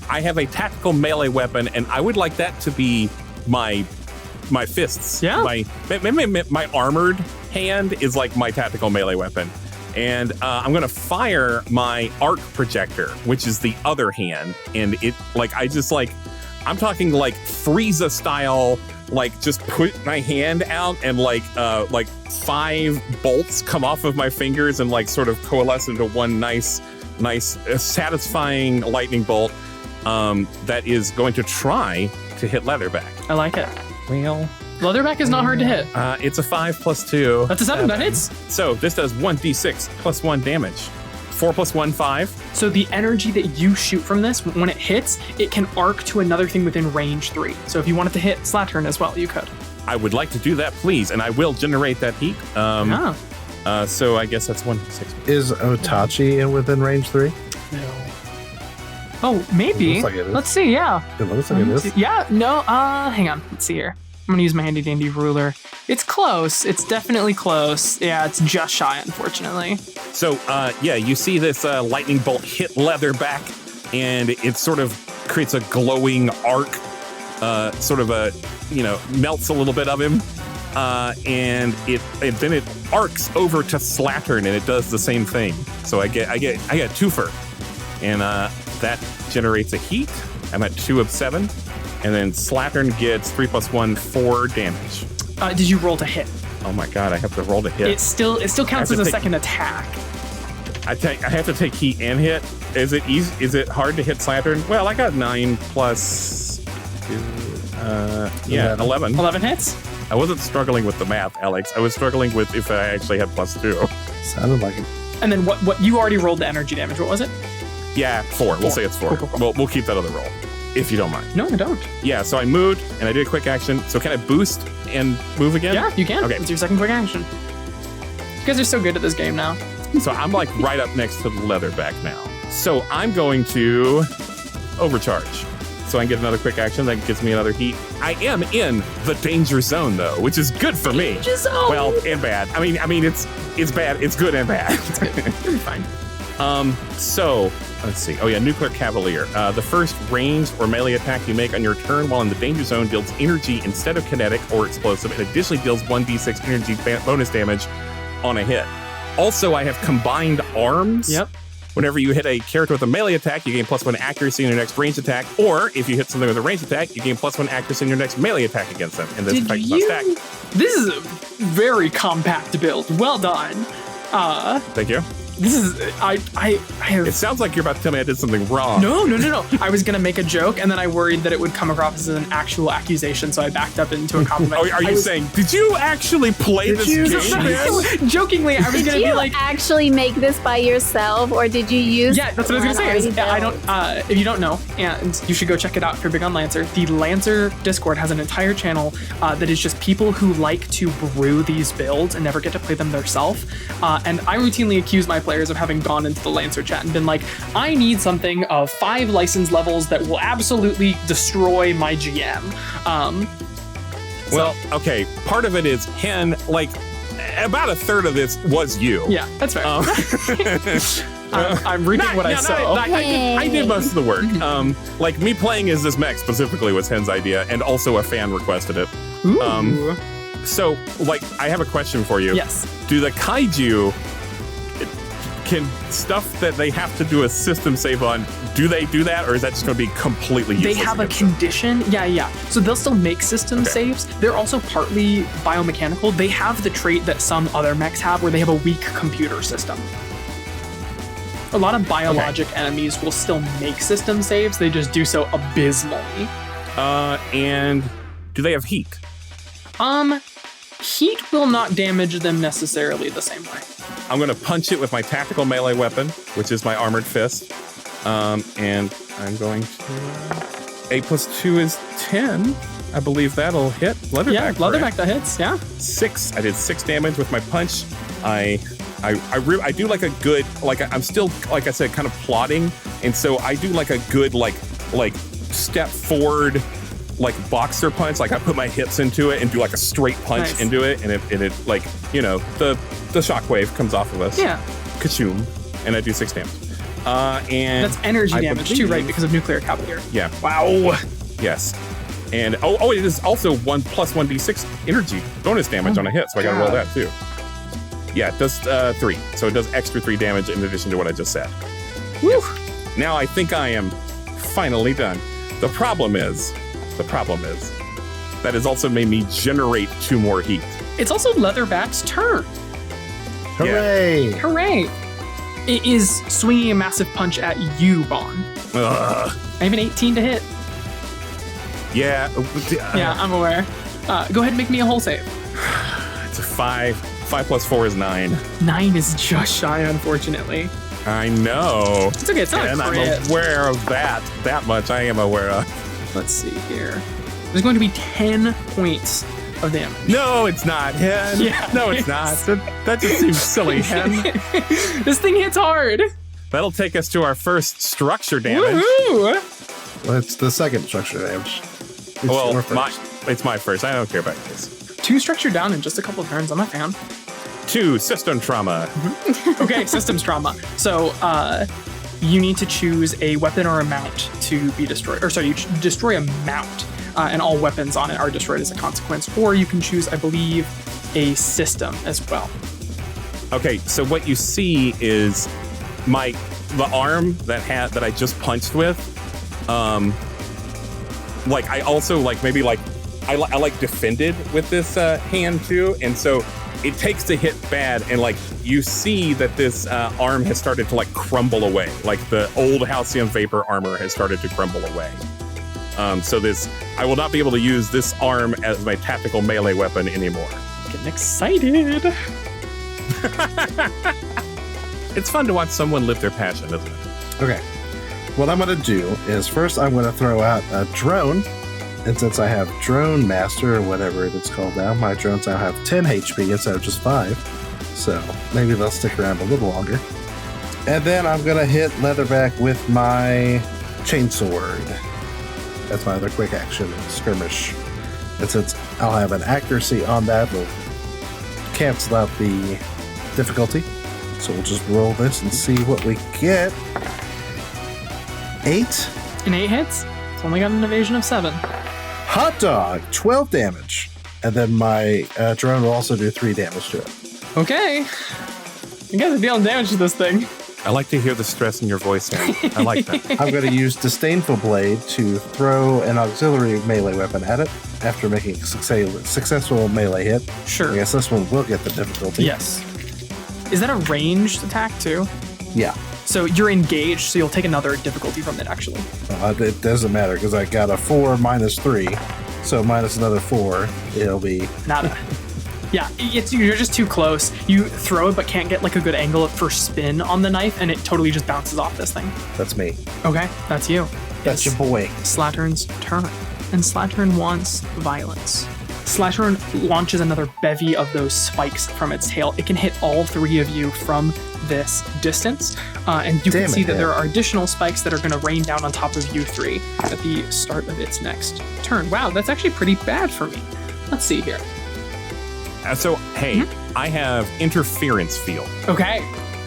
have a tactical melee weapon, and I would like that to be my fists. Yeah. My armored hand is like my tactical melee weapon. And I'm going to fire my arc projector, which is the other hand. And it, like, I'm talking like Frieza style, like just put my hand out and like 5 bolts come off of my fingers and like sort of coalesce into one nice, satisfying lightning bolt that is going to try to hit Leatherback. I like it. Well, Leatherback is not hard to hit. It's a 5 + 2. That's a 7. That hits. So this does 1d6 + 1 damage. 4 + 1, 5. So the energy that you shoot from this, when it hits, it can arc to another thing within range 3. So if you wanted to hit Slattern as well, you could. I would like to do that, please, and I will generate that heat. So I guess that's 1d6. Is Otachi within range 3? No. Oh, maybe. Looks like it is. Let's see, yeah. It looks like it is. Yeah, no, hang on. Let's see here. I'm gonna use my handy dandy ruler. It's close. It's definitely close. Yeah, it's just shy, unfortunately. So, you see this lightning bolt hit Leatherback, and it sort of creates a glowing arc, melts a little bit of him, and then it arcs over to Slattern, and it does the same thing. So I get twofer, and that generates a heat. I'm at 2 of 7. And then Slattern gets 3 + 1, 4 damage. Did you roll to hit? Oh my god, I have to roll to hit. It still counts as a second attack. I have to take heat and hit. Is it easy? Is it hard to hit Slattern? Well, I got 9 plus 2, 11. 11 hits? I wasn't struggling with the math, Alex. I was struggling with if I actually had +2. Sounded like it. And then what you already rolled the energy damage. What was it? Yeah, 4. We'll say it's 4. Cool. We'll keep that other roll, if you don't mind. No, I don't. Yeah, so I moved, and I did a quick action. So can I boost and move again? Yeah, you can. Okay. It's your second quick action. You guys are so good at this game now. So I'm like right up next to the Leatherback now. So I'm going to overcharge. So I can get another quick action that gives me another heat. I am in the danger zone though, which is good for me. Danger zone. Well, and bad. I mean it's bad. It's good and bad. It's good. You'll be fine. So let's see. Oh yeah, Nuclear Cavalier. The first ranged or melee attack you make on your turn while in the danger zone deals energy instead of kinetic or explosive, and additionally deals 1d6 energy bonus damage on a hit. Also, I have combined arms. Yep. Whenever you hit a character with a melee attack, you gain +1 accuracy in your next ranged attack. Or if you hit something with a ranged attack, you gain +1 accuracy in your next melee attack against them. And this effect is not stacked. This is a very compact build. Well done. Thank you. This is I have. It sounds like you're about to tell me I did something wrong. No. I was gonna make a joke, and then I worried that it would come across as an actual accusation, so I backed up into a compliment. Are you saying, did you actually play this game? Jokingly, I was gonna be like, actually make this by yourself, or did you use? Yeah, that's what I was gonna say. I don't. If you don't know, and you should go check it out if you're big on Lancer. The Lancer Discord has an entire channel that is just people who like to brew these builds and never get to play them themselves. And I routinely accuse my players of having gone into the Lancer chat and been like, I need something of 5 license levels that will absolutely destroy my GM. Well, okay, part of it is Hen, like, about a third of this was you. Yeah, that's fair. I'm reaping what I sow. I did most of the work. Like, me playing as this mech specifically was Hen's idea, and also a fan requested it. Ooh. So, like, I have a question for you. Yes. Do the Kaiju, can stuff that they have to do a system save on, do they do that, or is that just going to be completely useless? They have a condition. Yeah. So they'll still make system saves. They're also partly biomechanical. They have the trait that some other mechs have where they have a weak computer system. A lot of biologic enemies will still make system saves. They just do so abysmally. And do they have heat? Heat will not damage them necessarily the same way. I'm going to punch it with my tactical melee weapon, which is my armored fist. And I'm going to... 8 + 2 is 10. I believe that'll hit Leatherback. Yeah, Leatherback, that hits, yeah. 6. I did 6 damage with my punch. I do like a good, like, I'm still, like I said, kind of plotting. And so I do like a good, like step forward, like boxer punch. Like I put my hips into it and do like a straight punch into it. And it like, you know, the shockwave comes off of us. Yeah. Kachoom. And I do 6 damage. And that's energy damage too, right? Because of Nuclear Cavalier. Yeah. Wow. Yes. And it is also 1 + 1d6 energy bonus damage on a hit. So I gotta roll that too. Yeah, it does 3. So it does extra 3 damage in addition to what I just said. Woo! Yes. Now I think I am finally done. The problem is that has also made me generate 2 more heat. It's also Leatherback's turn. Hooray! Yeah. Hooray! It is swinging a massive punch at you, Bon. I have an 18 to hit. Yeah. Yeah, I'm aware. Go ahead and make me a whole save. It's a 5. 5 + 4 is 9. 9 is just shy, unfortunately. I know. It's okay, it's not and a crit. I'm aware of that. That much I am aware of. Let's see here. There's going to be 10 points of damage. No, it's not, Hen. Yeah, no, it's not. That just seems silly, Hen. This thing hits hard. That'll take us to our first structure damage. Woohoo! Well, it's the second structure damage. It's my first. I don't care about this. 2 structure down in just a couple of turns. I'm a fan. 2 system trauma. Okay, systems trauma. So you need to choose a weapon or a mount to be destroyed. Or sorry, you destroy a mount, and all weapons on it are destroyed as a consequence. Or you can choose, I believe, a system as well. Okay, so what you see is the arm that I just punched with. Like I also I defended with this hand too, and so it takes the hit bad, and like you see that this arm has started to like crumble away, like the old Halcyon Vapor armor has started to crumble away. So I will not be able to use this arm as my tactical melee weapon anymore. Getting excited. It's fun to watch someone live their passion, isn't it? Okay. What I'm going to do is first I'm going to throw out a drone. And since I have Drone Master, or whatever it's called now, my drones now have 10 HP instead of just 5. So maybe they'll stick around a little longer. And then I'm going to hit Leatherback with my Chainsword. That's my other quick action, skirmish. And since I'll have an accuracy on that, we'll cancel out the difficulty. So we'll just roll this and see what we get. 8. And 8 hits? It's only got an evasion of 7. Hot dog, 12 damage. And then my drone will also do 3 damage to it. Okay. You guys are dealing damage to this thing. I like to hear the stress in your voice, Aaron. I like that. I'm going to use Disdainful Blade to throw an auxiliary melee weapon at it after making a successful melee hit. Sure. I guess this one will get the difficulty. Yes. Is that a ranged attack too? Yeah. So you're engaged, so you'll take another difficulty from it, actually. It doesn't matter because I got a 4 minus 3. So minus another 4, it'll be... Nada. Yeah, you're just too close. You throw it but can't get like a good angle for spin on the knife, and it totally just bounces off this thing. That's me. Okay, that's you. That's your boy. Slattern's turn. And Slattern wants violence. Slattern launches another bevy of those spikes from its tail. It can hit all 3 of you from this distance. And you can see that there are additional spikes that are going to rain down on top of you 3 at the start of its next turn. Wow, that's actually pretty bad for me. Let's see here. I have interference field. Okay.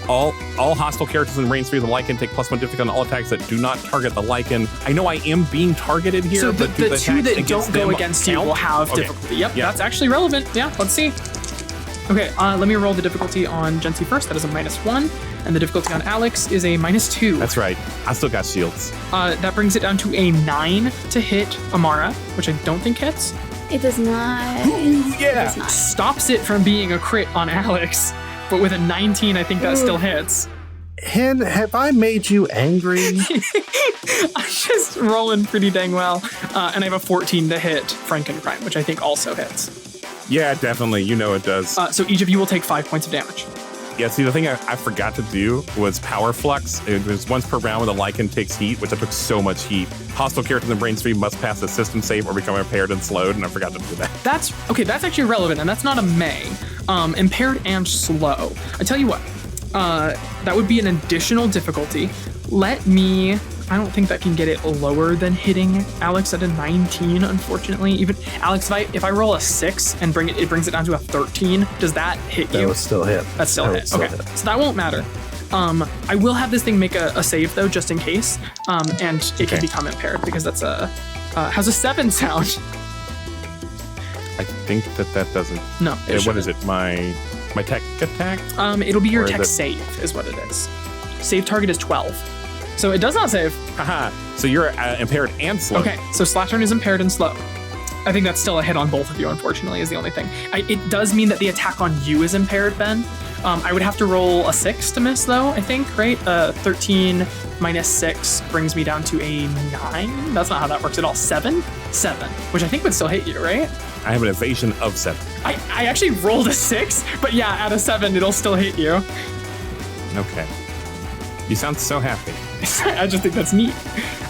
All hostile characters in range 3 of the Lycan take +1 difficulty on all attacks that do not target the Lycan. I know I am being targeted here, so but the 2 that don't go against you will have difficulty. Yep, that's actually relevant. Yeah, let's see. Okay, let me roll the difficulty on Jensie first. That is a -1. And the difficulty on Alex is a -2. That's right. I still got shields. That brings it down to a 9 to hit Amara, which I don't think hits. It does not. Yeah. It does not. Stops it from being a crit on Alex. But with a 19, I think that still hits. Hen, have I made you angry? I'm just rolling pretty dang well. And I have a 14 to hit Frankencrime, which I think also hits. Yeah, definitely. You know it does. So each of you will take 5 points of damage. Yeah, see, the thing I forgot to do was Power Flux. It was once per round when the Lycan takes heat, which I took so much heat. Hostile characters in the brain stream must pass a system save or become impaired and slowed, and I forgot to do that. That's actually relevant, and that's not a may. Impaired and slow. I tell you what, that would be an additional difficulty. I don't think that can get it lower than hitting Alex at a 19, unfortunately. Even Alex, if I roll a 6 and it brings it down to a 13, does that hit you? That would still hit. That's still hit. Okay, so that won't matter. I will have this thing make a save though, just in case, and it can become impaired because that's has a 7 sound. I think that doesn't. No. What is it? My tech attack? It'll be your tech save, is what it is. Save target is 12. So it does not save. Haha. So you're impaired and slow. Okay, so Slattern is impaired and slow. I think that's still a hit on both of you, unfortunately, is the only thing. It does mean that the attack on you is impaired, Ben. I would have to roll a 6 to miss, though, I think, right? 13 minus 6 brings me down to a 9. That's not how that works at all. 7, which I think would still hit you, right? I have an evasion of 7. I actually rolled a 6, but yeah, at a 7, it'll still hit you. Okay. You sound so happy. I just think that's neat.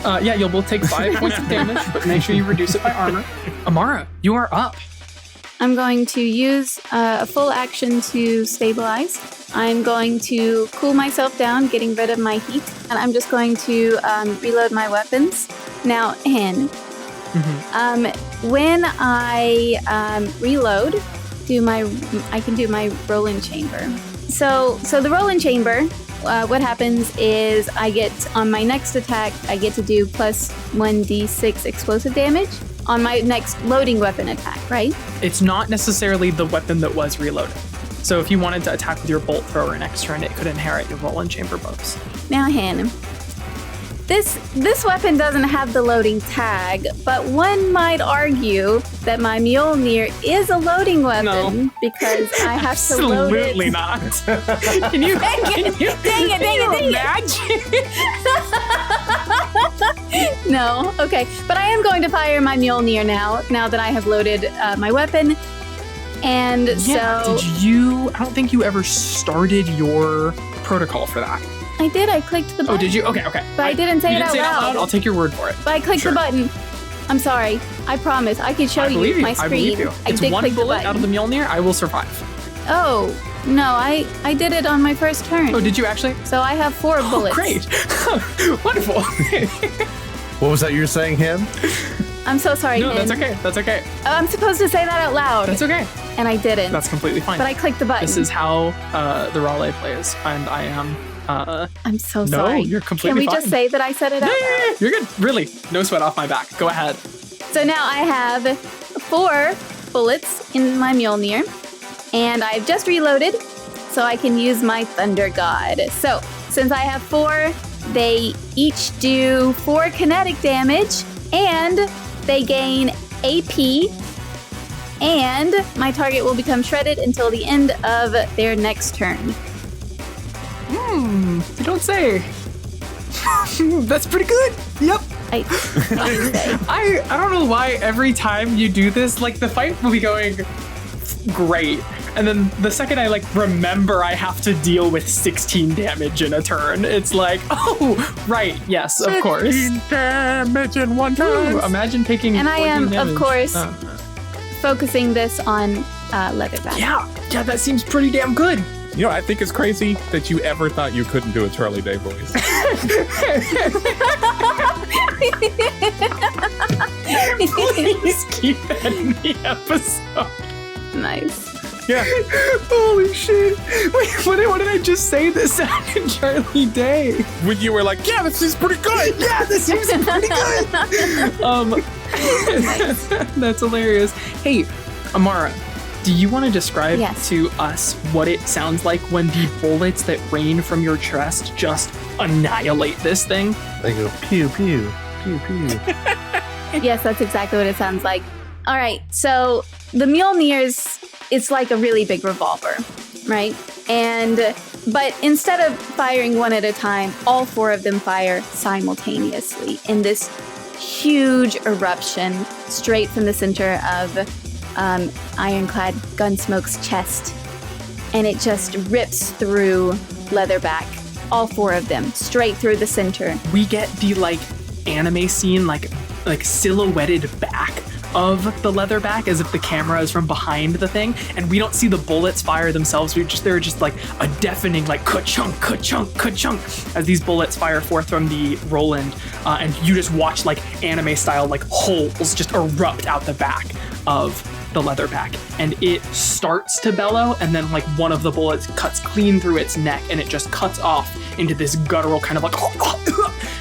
Yeah, you'll both take 5 points of damage, but make sure you reduce it by armor. Amara, you are up. I'm going to use a full action to stabilize. I'm going to cool myself down, getting rid of my heat, and I'm just going to reload my weapons. Now, Hen, when I reload, I can do my roll-in chamber. So the roll-in chamber, what happens is I get, on my next attack, I get to do plus 1d6 explosive damage on my next loading weapon attack, right? It's not necessarily the weapon that was reloaded. So if you wanted to attack with your bolt thrower next turn, it could inherit your roll-in chamber buffs. Now, Hannah, this weapon doesn't have the loading tag, but one might argue that my Mjolnir is a loading weapon because I have to load it. Absolutely not. Can you Dang it. No, okay. But I am going to fire my Mjolnir now that I have loaded my weapon. And yeah, so... I don't think you ever started your protocol for that. I did. I clicked the button. Oh, did you? Okay. But I didn't say it out loud. I'll take your word for it. But I clicked the button. I'm sorry. I promise. I can show you my screen. I believe you. It's one bullet out of the Mjolnir. I will survive. Oh, no. I did it on my first turn. Oh, did you actually? So I have 4 bullets. Great. Wonderful. What was that you were saying, Hen? I'm so sorry, No, Hen. that's okay. I'm supposed to say that out loud. That's okay. And I didn't. That's completely fine. But I clicked the button. This is how the Raleigh plays, and I am... I'm so sorry. No, you're completely fine. Can we just say that I said it out loud? Yeah, you're good. Really. No sweat off my back. Go ahead. So now I have 4 bullets in my Mjolnir, and I've just reloaded, so I can use my Thunder God. So since I have 4, they each do 4 kinetic damage, and they gain AP, and my target will become shredded until the end of their next turn. You don't say. That's pretty good. Yep. I I don't know why every time you do this, like the fight will be going great. And then the second I like remember I have to deal with 16 damage in a turn, it's like, oh, right, yes, of course. 16 damage in one turn. Ooh, imagine taking And I am, 14 damage. of course, focusing this on Leatherback. Yeah, that seems pretty damn good. You know, I think it's crazy that you ever thought you couldn't do a Charlie Day voice. Please keep that in the episode. Nice. Yeah. Holy shit. Wait, what did I just say that sounded Charlie Day? When you were like, yeah, this is pretty good. Yeah, this seems pretty good. That's hilarious. Hey, Amara, do you want to describe to us what it sounds like when the bullets that rain from your chest just annihilate this thing? They go pew, pew, pew, pew. Yes, that's exactly what it sounds like. All right, so the Mjolnir's, it's like a really big revolver, right? But instead of firing one at a time, all four of them fire simultaneously in this huge eruption straight from the center of Ironclad Gunsmoke's chest. And it just rips through Leatherback, all four of them, straight through the center. We get the like anime scene, like silhouetted back of the Leatherback as if the camera is from behind the thing, and we don't see the bullets fire themselves. They're just like a deafening like ka-chunk, ka-chunk, ka-chunk as these bullets fire forth from the Roland, and you just watch like anime style like holes just erupt out the back of the Leatherback, and it starts to bellow, and then like one of the bullets cuts clean through its neck, and it just cuts off into this guttural kind of like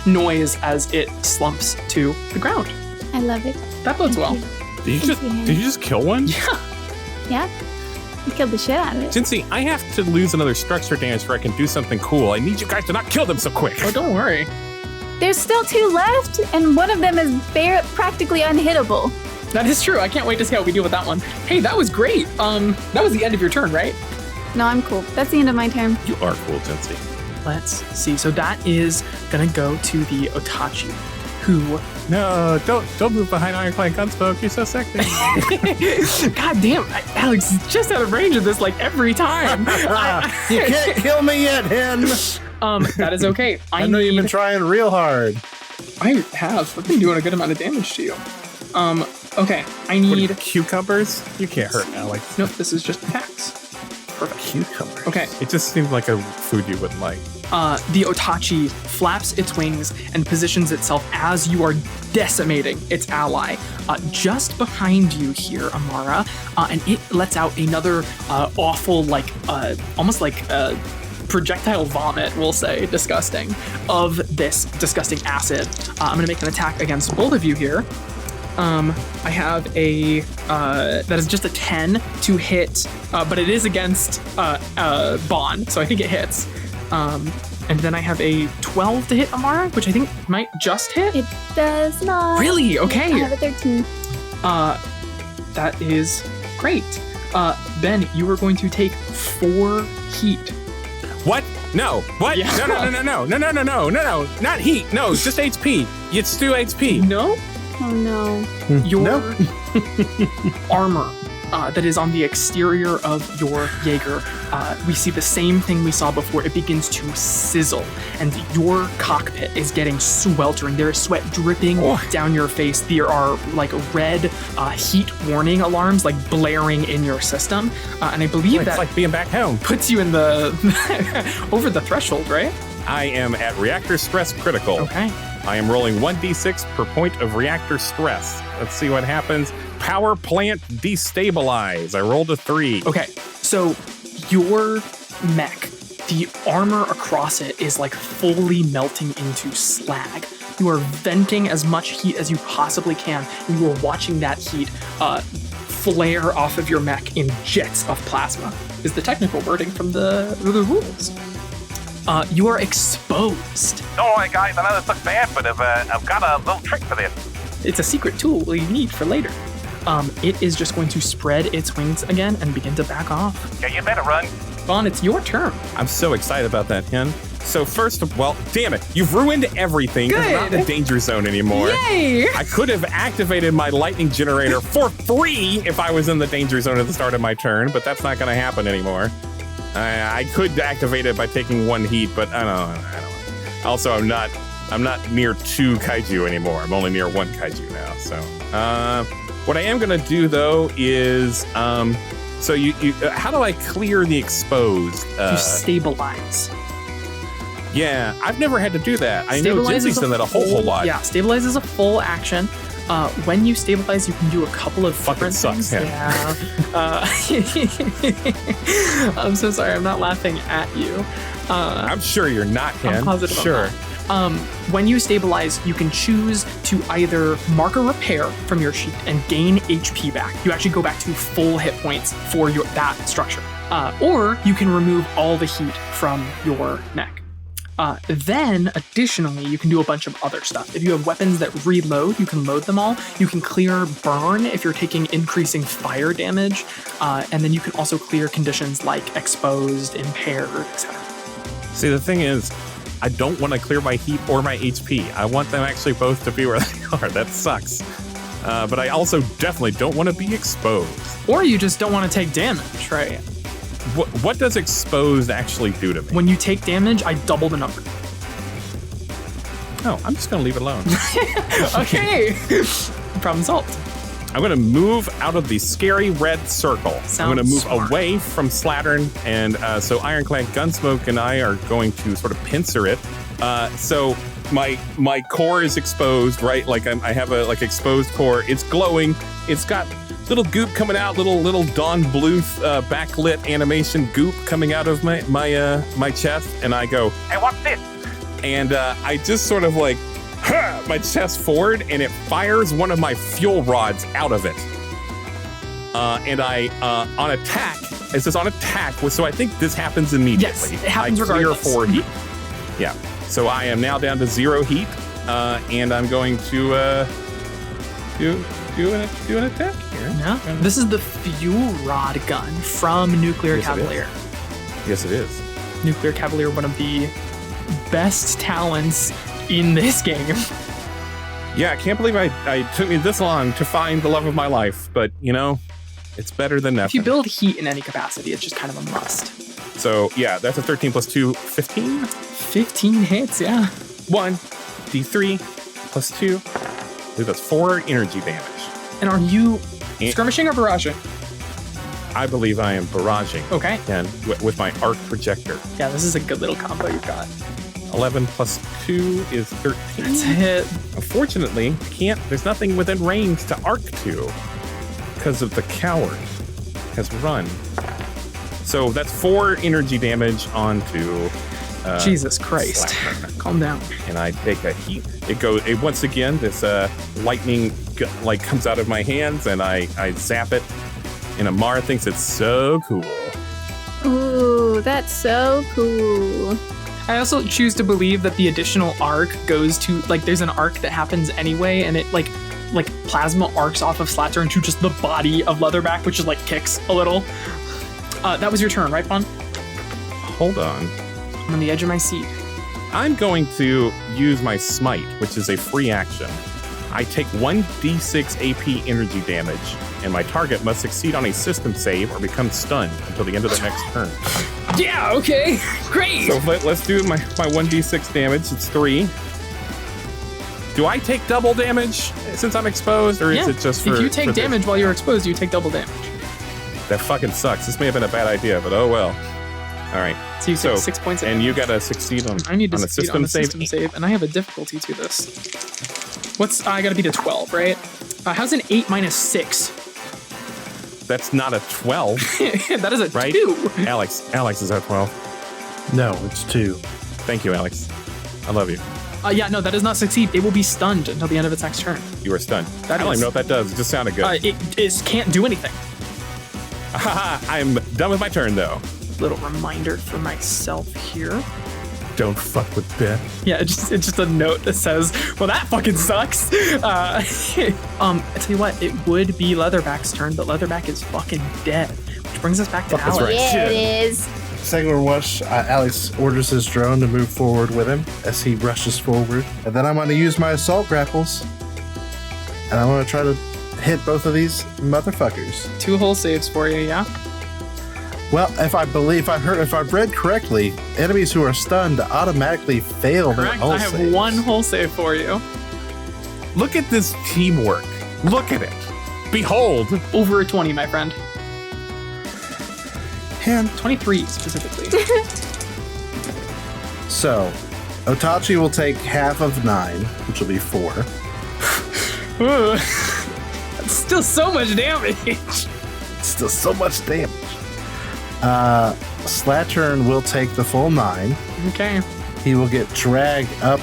noise as it slumps to the ground. I love it. That bodes well. Did you just kill one? Yeah. You killed the shit out of it. Jensie, I have to lose another structure dance where I can do something cool. I need you guys to not kill them so quick. Oh, don't worry. There's still two left, and one of them is practically unhittable. That is true. I can't wait to see how we deal with that one. Hey, that was great. That was the end of your turn, right? No, I'm cool. That's the end of my turn. You are cool, Jensie. Let's see. So that is gonna go to the Otachi, who... No, don't move behind Ironclad Gunsmoke. You're so sexy. God damn, Alex is just out of range of this like every time. You can't kill me yet, Hen. That is okay. I know you've been trying real hard. I have. I've been doing a good amount of damage to you. Okay, I need... cucumbers? You can't hurt Alex. No, this is just attacks. Perfect. Cucumbers. Okay. It just seems like a food you wouldn't like. The Otachi flaps its wings and positions itself as you are decimating its ally just behind you here, Amara, and it lets out another awful, like, almost like projectile vomit, we'll say, disgusting, of this disgusting acid. I'm going to make an attack against both of you here. I have a, that is just a 10 to hit, but it is against Bond, so I think it hits. And then I have a 12 to hit Amara, which I think might just hit. It does not. Really? Okay. I have a 13. That is great. Ben, you are going to take 4 heat. What? No. What? Yeah. No. Not heat. No, just HP. It's 2 HP. No? Oh no. Your armor that is on the exterior of your Jaeger, we see the same thing we saw before. It begins to sizzle, and your cockpit is getting sweltering. There is sweat dripping down your face. There are like red heat warning alarms like blaring in your system, and I believe It's that like being back home. puts you in the over the threshold, right? I am at reactor stress critical. Okay. I am rolling 1d6 per point of reactor stress. Let's see what happens. Power plant destabilize. I rolled a 3. Okay, so your mech, the armor across it is like fully melting into slag. You are venting as much heat as you possibly can, and you are watching that heat flare off of your mech in jets of plasma, is the technical wording from the rules. You are exposed. Don't worry, guys. I know this looks bad, but I've got a little trick for this. It's a secret tool you need for later. It is just going to spread its wings again and begin to back off. Yeah, you better run. Vaughn, it's your turn. I'm so excited about that, Hen. So first of all, damn it, you've ruined everything. Good. I'm not in the danger zone anymore. Yay! I could have activated my lightning generator for free if I was in the danger zone at the start of my turn, but that's not going to happen anymore. I could activate it by taking 1 heat, but I don't. Also, I'm not near 2 kaiju anymore. I'm only near 1 kaiju now. So what I am going to do though is so you how do I clear the exposed? You stabilize. Yeah, I've never had to do that. I know Jensie's done that a whole lot. Yeah, stabilize is a full action. When you stabilize, you can do a couple of fucking different sucks, things. Yeah. I'm so sorry. I'm not laughing at you. I'm sure you're not, Ken. I'm positive. Sure. When you stabilize, you can choose to either mark a repair from your sheet and gain HP back. You actually go back to full hit points for that structure. Or you can remove all the heat from your neck. Then, additionally, you can do a bunch of other stuff. If you have weapons that reload, you can load them all. You can clear burn if you're taking increasing fire damage. And then you can also clear conditions like exposed, impaired, etc. See, the thing is, I don't want to clear my heat or my HP. I want them actually both to be where they are. That sucks. But I also definitely don't want to be exposed. Or you just don't want to take damage, right? What does exposed actually do to me? When you take damage, I double the number. Oh, I'm just going to leave it alone. Okay. Problem solved. I'm going to move out of the scary red circle. I'm going to move smart. away from Slattern, and so Ironclad Gunsmoke and I are going to sort of pincer it. So my core is exposed, right? Like I have a exposed core. It's glowing. It's got little goop coming out, little Dawn Bluth backlit animation goop coming out of my chest, and I go, Hey, what's this? and I just sort of like my chest forward, and it fires one of my fuel rods out of it. And I on attack. It says on attack, so I think this happens immediately. Yes, it happens I clear regardless. 4 heat. Yeah. So I am now down to 0 heat, and I'm going to do an attack here. Yeah. This is the fuel rod gun from Nuclear Yes, it Cavalier. Yes, it is. Nuclear Cavalier, one of the best talents in this game. Yeah, I can't believe it took me this long to find the love of my life, but it's better than nothing. If you build heat in any capacity, it's just kind of a must. So yeah, that's a 13 plus 2, 15. 15 hits, yeah. 1 d3 plus 2. I believe that's 4 energy damage. And are you skirmishing or barraging? I believe I am barraging. Okay. And with my arc projector. Yeah, this is a good little combo you've got. 11 plus 2 is 13. That's a hit. Unfortunately, there's nothing within range to arc to because of the coward has run. So that's 4 energy damage onto Jesus Christ. Slattern. Calm down. And I take a heat. It once again, this lightning comes out of my hands, and I zap it. And Amara thinks it's so cool. Ooh, that's so cool. I also choose to believe that the additional arc goes to, there's an arc that happens anyway, and it, plasma arcs off of Slattern to just the body of Leatherback, which just, kicks a little. That was your turn, right, Vaughn? Hold on. I'm on the edge of my seat. I'm going to use my smite, which is a free action. I take 1d6 AP energy damage, and my target must succeed on a system save or become stunned until the end of the next turn. Yeah, okay. Great. So let's do my 1d6 damage. It's 3. Do I take double damage since I'm exposed, or is it just for... If you take damage while you're exposed, you take double damage. That fucking sucks. This may have been a bad idea, but oh well. All right. So you take 6 points of and damage. you gotta succeed on I need to on a succeed system on a system save, and I have a difficulty to this. I gotta beat a 12, right? How's an 8 minus 6? That's not a 12. That is a right? 2. Alex, is that 12? No, it's 2. Thank you, Alex. I love you. Yeah, no, that does not succeed. It will be stunned until the end of its next turn. You are stunned. I don't even know what that does. It just sounded good. It can't do anything. I'm done with my turn, though. Little reminder for myself here. Don't fuck with Ben. Yeah, it's just a note that says, well, that fucking sucks. I tell you what, it would be Leatherback's turn, but Leatherback is fucking dead. Which brings us back to That's Alex. right. Yeah, it is. Segment Rush, Alex orders his drone to move forward with him as he rushes forward. And then I'm going to use my assault grapples. And I'm going to try to hit both of these motherfuckers. 2 hull saves for you, yeah? Well, if I've read correctly, enemies who are stunned automatically fail their Correct. hull I have saves. 1 hull save for you. Look at this teamwork. Look at it. Behold. Over a 20, my friend. And 23 specifically. so, Otachi will take half of 9, which will be 4. Ooh. That's still so much damage. Still so much damage. Slattern will take the full 9. Okay. He will get dragged up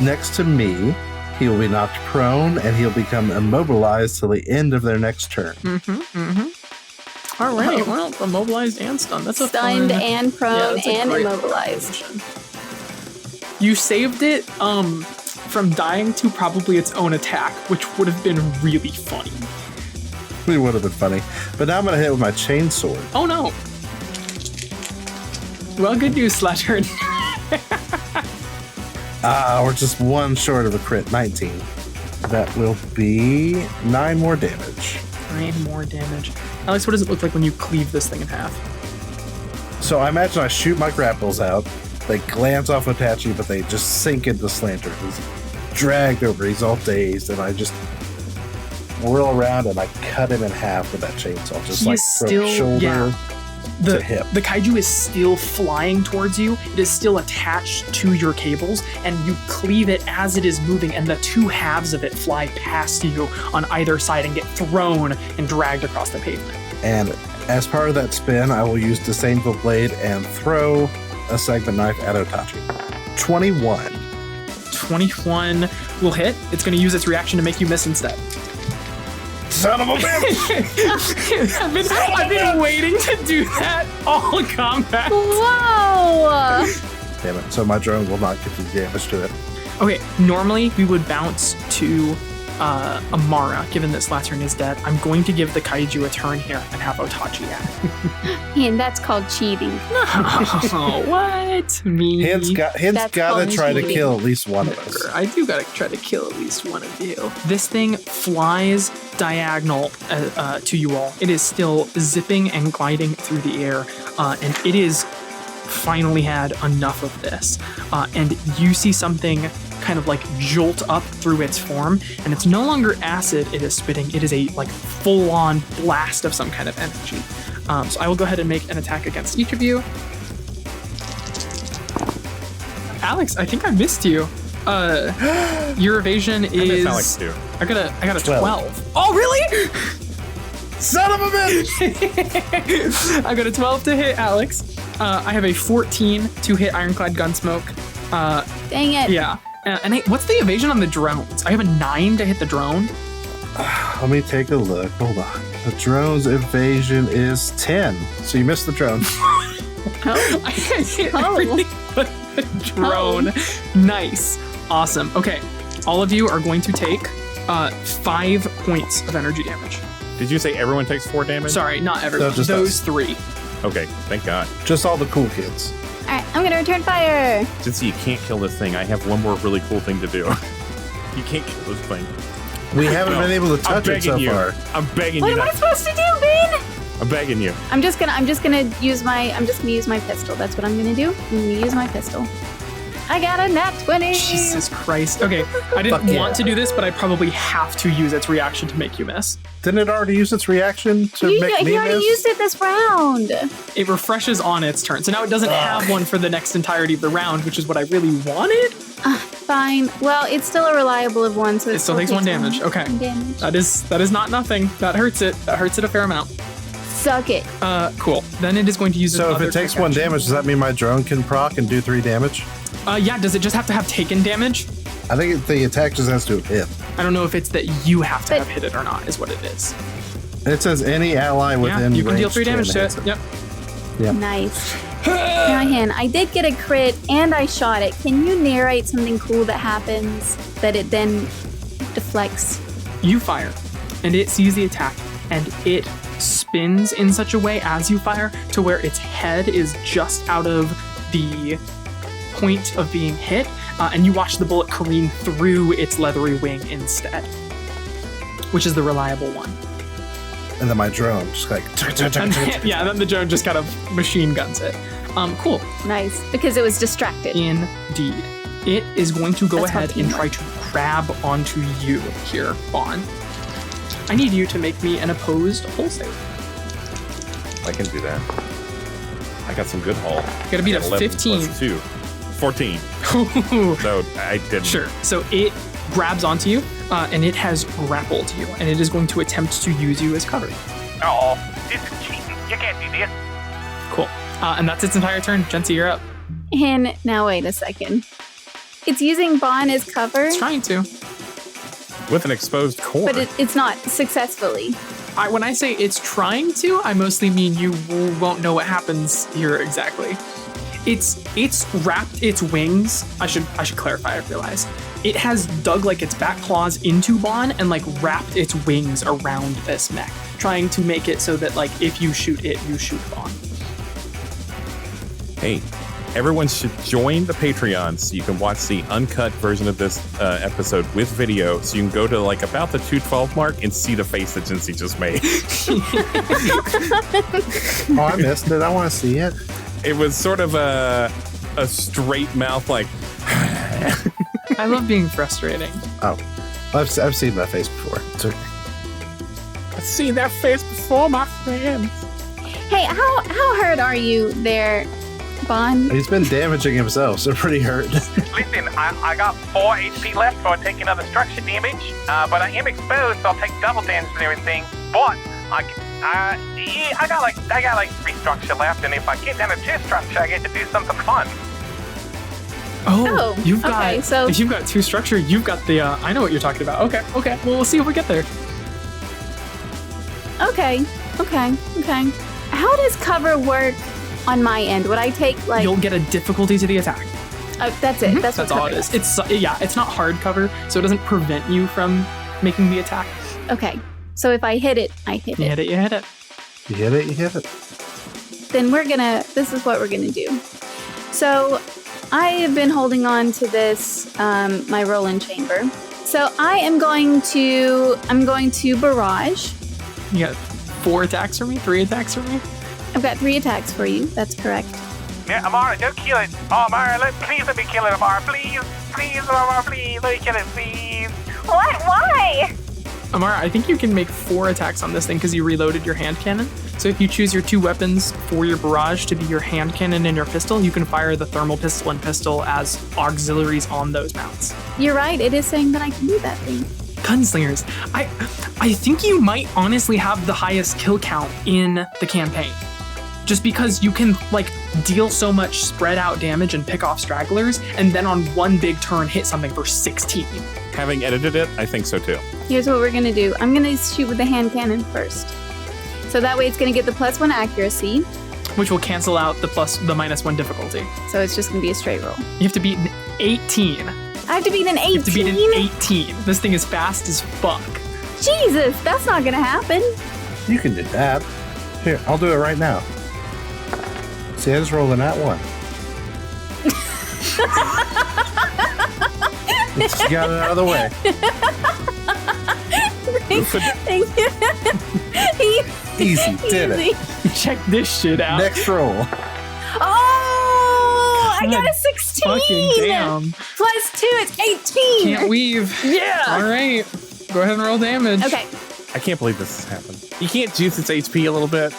next to me. He will be knocked prone, and he'll become immobilized till the end of their next turn. All right. Well, immobilized and stunned. That's a Stunned fun... and prone that's a and great immobilized. combination. You saved it from dying to probably its own attack, which would have been really funny. It would have been funny. But now I'm going to hit with my chainsword. Oh no. Well, good news, Slattern. We're just 1 short of a crit, 19. That will be 9 more damage. 9 more damage. Alex, what does it look like when you cleave this thing in half? So I imagine I shoot my grapples out. They glance off Otachi, but they just sink into Slattern. He's dragged over. He's all dazed, and I just whirl around and I cut him in half with that chainsaw. Just like from shoulder to hip. The kaiju is still flying towards you. It is still attached to your cables, and you cleave it as it is moving, and the 2 halves of it fly past you on either side and get thrown and dragged across the pavement. And as part of that spin, I will use Disdainful Blade and throw a segment knife at Otachi. 21. 21 will hit. It's going to use its reaction to make you miss instead. Son of a bitch! I've been waiting to do that all combat. Whoa! Damn it. So my drone will not get the damage to it. Okay, normally we would bounce to Amara, given that Slattern is dead. I'm going to give the kaiju a turn here and have Otachi at it. And that's called cheating. Oh, what? Me? Hence gotta try to cheating. kill at least one of us. I do gotta try to kill at least one of you. This thing flies diagonal to you all. It is still zipping and gliding through the air, and it is finally had enough of this. And you see something kind of like jolt up through its form, and it's no longer acid it is spitting. It is a like full-on blast of some kind of energy. So I will go ahead and make an attack against each of you. Alex, I think I missed you. Your evasion is... I missed Alex too. I got a 12. Oh, really? Son of a bitch! I got a 12 to hit Alex. I have a 14 to hit Ironclad Gunsmoke. Dang it. Yeah. And what's the evasion on the drones? I have a 9 to hit the drone. Let me take a look. Hold on. The drone's evasion is 10. So you missed the drone. I hit everything but the drone. Nice. Awesome. Okay. All of you are going to take 5 points of energy damage. Did you say everyone takes 4 damage? Sorry, not everyone. No, just Those us. 3. Okay, thank God. Just all the cool kids. Alright, I'm gonna return fire. Jensie, you can't kill this thing. I have one more really cool thing to do. You can't kill this thing. We haven't been able to I'm touch it so begging you. far. I'm begging What you. am I Not, supposed to do, Ben? I'm begging you. I'm just gonna use my pistol. That's what I'm gonna do. I'm gonna use my pistol. I got a nat 20. Jesus Christ. Okay, I didn't Fuck yeah. want to do this, but I probably have to use its reaction to make you miss. Didn't it already use its reaction to make me He already miss? used it this round. It refreshes on its turn, so now it doesn't have one for the next entirety of the round, which is what I really wanted. Fine. Well, it's still a reliable of 1, so It still takes 1 damage. Okay. Damage. That is not nothing. That hurts it. That hurts it a fair amount. Suck it. Cool. Then it is going to use So if another it takes quick 1 action. damage, does that mean my drone can proc and do 3 damage? Yeah, does it just have to have taken damage? I think the attack just has to have hit. I don't know if it's that you have to But- have hit it or not, is what it is. It says any ally Yeah, within you can deal range 3 damage to hits it. Yep. Yep. Nice. Ryan, I did get a crit and I shot it. Can you narrate something cool that happens that it then deflects? You fire, and it sees the attack, and it spins in such a way as you fire to where its head is just out of the point of being hit, and you watch the bullet careen through its leathery wing instead, which is the reliable one. And then my drone just like... Yeah, then the drone just kind of machine guns it. Cool. Nice, because it was distracted. Indeed. It is going to go That's ahead and try to grab onto you here, Vaughn. I need you to make me an opposed hull save. I can do that. I got some good hull. You gotta beat a 11 15. plus 2. 14. So I didn't. Sure. So it grabs onto you, and it has grappled you, and it is going to attempt to use you as cover. Oh, this is cheating. You can't do this. Cool. And that's its entire turn. Jensie, you're up. And now wait a second. It's using Vaughn as cover, It's trying to. With an exposed core. but it's not successfully. When I say it's trying to, I mostly mean you won't know what happens here exactly. It's wrapped its wings. I should clarify, I realize. It has dug like its back claws into Vaughn and like wrapped its wings around this mech, trying to make it so that like if you shoot it, you shoot Vaughn. Hey, everyone should join the Patreon so you can watch the uncut version of this episode with video, so you can go to like about the 2:12 mark and see the face that Jensie just made. Oh, I missed it. I want to see it. It was sort of a straight mouth, like... I love being frustrating. Oh, I've seen that face before. It's okay. I've seen that face before, my friends. Hey, how hurt are you there, Vaughn? He's been damaging himself, so pretty hurt. Listen, I got 4 HP left for taking other structure damage, but I am exposed, so I'll take double damage and everything. But I got like 3 structure left, and if I get down to 2 structure, I get to do something fun. Oh, you've got. okay, so- if you've got 2 structure, you've got the. I know what you're talking about. Okay. Well, we'll see if we get there. Okay. How does cover work on my end? Would I take like? You'll get a difficulty to the attack. That's it. That's That's what all it cover is. It's not hard cover, so it doesn't prevent you from making the attack. Okay. So if I hit it, I hit You it. hit it. You hit it. You hit it, you hit it. Then this is what we're gonna do. So I have been holding on to this, my roll-in chamber. So I'm going to barrage. You got 4 attacks for me. 3 attacks for me. I've got 3 attacks for you. That's correct. Yeah, Amara, don't kill it. Oh, Amara, please let me kill it, Amara. Please, Amara, please. Let me kill it, please. What? Why? Amara, I think you can make 4 attacks on this thing because you reloaded your hand cannon. So if you choose your 2 weapons for your barrage to be your hand cannon and your pistol, you can fire the thermal pistol and pistol as auxiliaries on those mounts. You're right. It is saying that I can do that thing. Gunslingers, I think you might honestly have the highest kill count in the campaign. Just because you can like deal so much spread out damage and pick off stragglers, and then on one big turn hit something for 16. Having edited it, I think so too. Here's what we're gonna do. I'm gonna shoot with the hand cannon first. So that way it's gonna get the +1 accuracy. Which will cancel out the -1 difficulty. So it's just gonna be a straight roll. You have to beat an 18. I have to beat an 18? You have to beat an 18. This thing is fast as fuck. Jesus, that's not gonna happen. You can do that. Here, I'll do it right now. See, I just rolled in that one. Just got it out of the way. Thank you. Easy, did it. Check this shit out. Next roll. Oh, I got a 16. Fucking damn. +2, it's 18. Can't weave. Yeah. All right. Go ahead and roll damage. Okay. I can't believe this has happened. You can't juice its HP a little bit.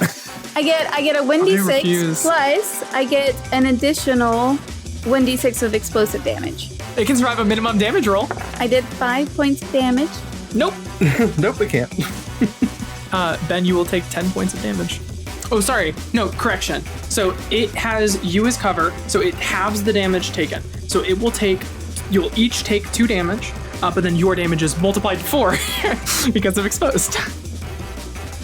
I get a 1d6 refuse. plus I get an additional 1d6 of explosive damage. It can survive a minimum damage roll. I did 5 points of damage. Nope. Nope, we can't. Ben, you will take 10 points of damage. Oh, sorry. No, correction. So it has you as cover, so it halves the damage taken. So it will you'll each take 2 damage, but then your damage is multiplied 4 because of exposed.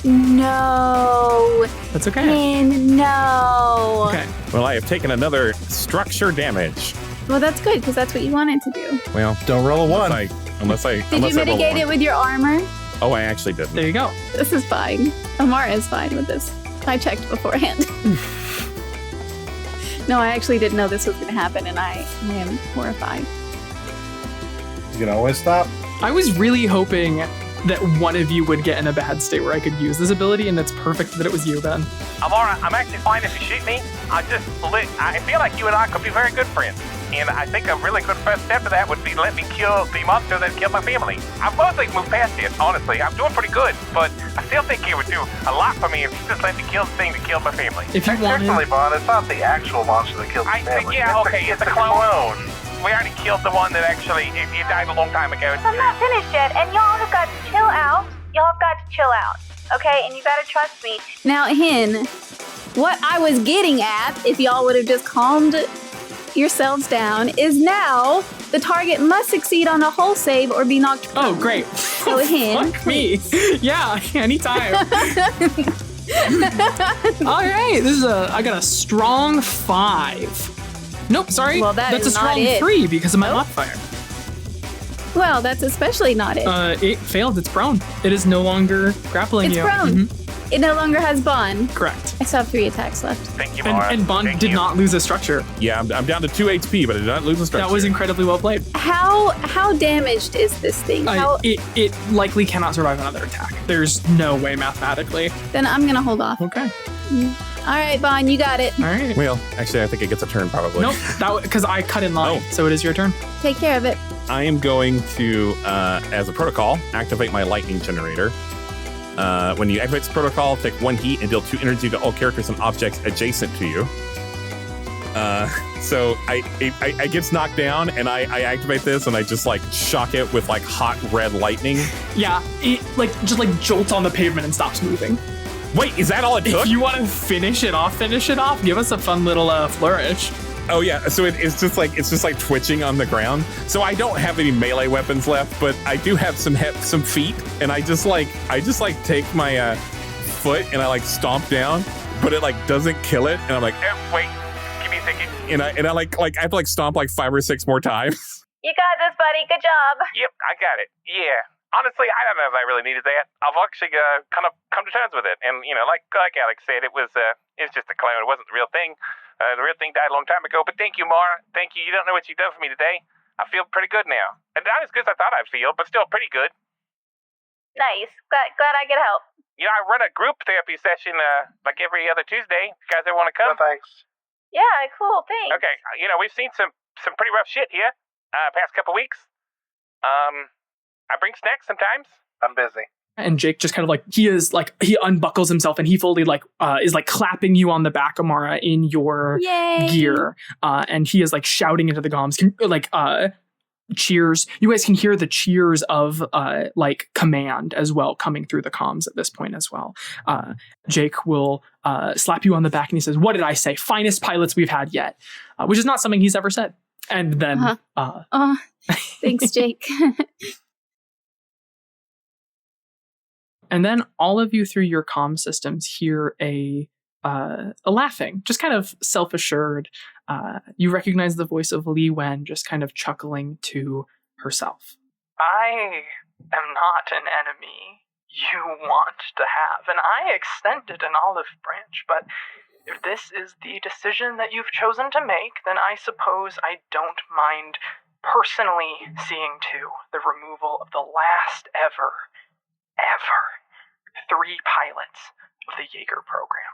No. That's okay. No. Okay. Well, I have taken another structure damage. Well, that's good because that's what you wanted to do. Well, Don't roll a 1. unless I Did you mitigate it with your armor? Oh, I actually didn't. There you go. This is fine. Amara is fine with this. I checked beforehand. No, I actually didn't know this was going to happen, and I am horrified. You can always stop. I was really hoping that one of you would get in a bad state where I could use this ability, and it's perfect that it was you, Ben. Amara, I'm actually fine if you shoot me. I feel like you and I could be very good friends. And I think a really good first step to that would be let me kill the monster that killed my family. I've mostly moved past it, honestly. I'm doing pretty good, but I still think it would do a lot for me if you just let me kill the thing that killed my family. If you wanted... Certainly, Bond, it's not the actual monster that killed my family. It's a clone. We already killed the one that actually, he died a long time ago. I'm not finished yet, and y'all have got to chill out. Okay? And you gotta trust me. Now, Hen, what I was getting at, if y'all would have just calmed yourselves down, is now the target must succeed on a hull save or be knocked prone. Oh, great. So, Hen, fuck me. Yeah, anytime. All right, I got a strong 5. Nope, sorry. Well, that's a is strong not it. 3 because of my modifier. Well, that's especially not it. It failed. It's prone. It is no longer grappling It's you. prone. Mhm. It no longer has bond. Correct. I still have 3 attacks left. Thank you, Mara. And Bond did not lose a structure. Yeah, I'm down to 2 HP, but I did not lose a structure. That was incredibly well played. How damaged is this thing? It likely cannot survive another attack. There's no way mathematically. Then I'm gonna hold off. Okay. All right, Bond, you got it. All right. Well, actually, I think it gets a turn probably. Nope, because I cut in line, so it is your turn. Take care of it. I am going to, as a protocol, activate my lightning generator. When you activate this protocol, take 1 heat and deal 2 energy to all characters and objects adjacent to you. So I gets knocked down, and I activate this, and I just like shock it with like hot red lightning. Yeah, it just jolts on the pavement and stops moving. Wait, is that all it took? If you want to finish it off, give us a fun little flourish. Oh yeah, so it's just like twitching on the ground. So I don't have any melee weapons left, but I do have some feet, and I just take my foot and I like stomp down, but it like doesn't kill it, and I'm like, Wait, give me a second. and I like I have to like stomp like 5 or 6 more times. You got this, buddy. Good job. Yep, I got it. Yeah. Honestly, I don't know if I really needed that. I've actually kind of come to terms with it. And, you know, like Alex said, it was just a clone. It wasn't the real thing. The real thing died a long time ago. But thank you, Mara. Thank you. You don't know what you've done for me today. I feel pretty good now. And not as good as I thought I'd feel, but still pretty good. Nice. Glad I could help. You know, I run a group therapy session like every other Tuesday. You guys ever want to come? No, thanks. Yeah, cool. Thanks. Okay. You know, we've seen some pretty rough shit here past couple weeks. I bring snacks sometimes. I'm busy. And Jake just kind of he unbuckles himself and he fully is clapping you on the back, Amara, in your gear. And he is shouting into the comms, cheers. You guys can hear the cheers of command as well coming through the comms at this point as well. Jake will slap you on the back and he says, "What did I say? Finest pilots we've had yet," which is not something he's ever said. And then, thanks, Jake. And then all of you through your comm systems hear a laughing, just kind of self-assured. You recognize the voice of Li Wen just kind of chuckling to herself. I am not an enemy you want to have, and I extended an olive branch, but if this is the decision that you've chosen to make, then I suppose I don't mind personally seeing to the removal of the last ever 3 pilots of the Jaeger program.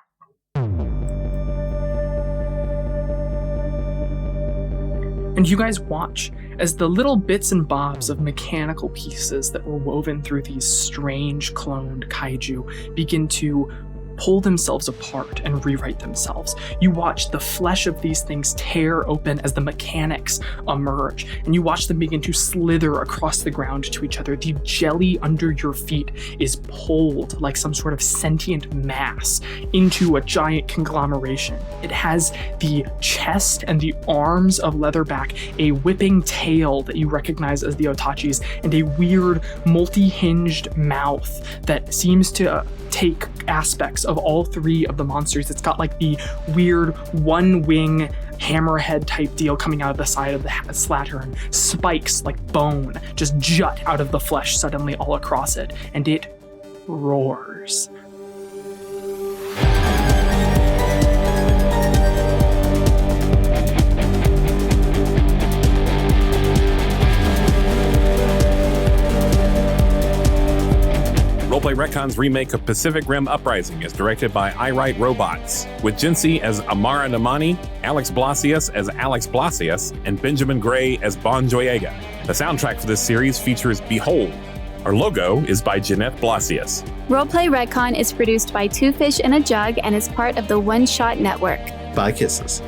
And you guys watch as the little bits and bobs of mechanical pieces that were woven through these strange cloned kaiju begin to pull themselves apart and rewrite themselves. You watch the flesh of these things tear open as the mechanics emerge, and you watch them begin to slither across the ground to each other. The jelly under your feet is pulled like some sort of sentient mass into a giant conglomeration. It has the chest and the arms of Leatherback, a whipping tail that you recognize as the Otachis, and a weird multi-hinged mouth that seems to take aspects of all 3 of the monsters. It's got the weird one wing hammerhead type deal coming out of the side of the Slattern. Spikes like bone just jut out of the flesh suddenly all across it, and it roars. Roleplay Retcon's remake of Pacific Rim Uprising is directed by I Write Robots, with Jensie as Amara Namani, Alex Blasius as Alex Blasius, and Benjamin Gray as Bon Joyega. The soundtrack for this series features Behold. Our logo is by Jeanette Blasius. Roleplay Retcon is produced by Two Fish in a Jug and is part of the One Shot Network. Bye, kisses.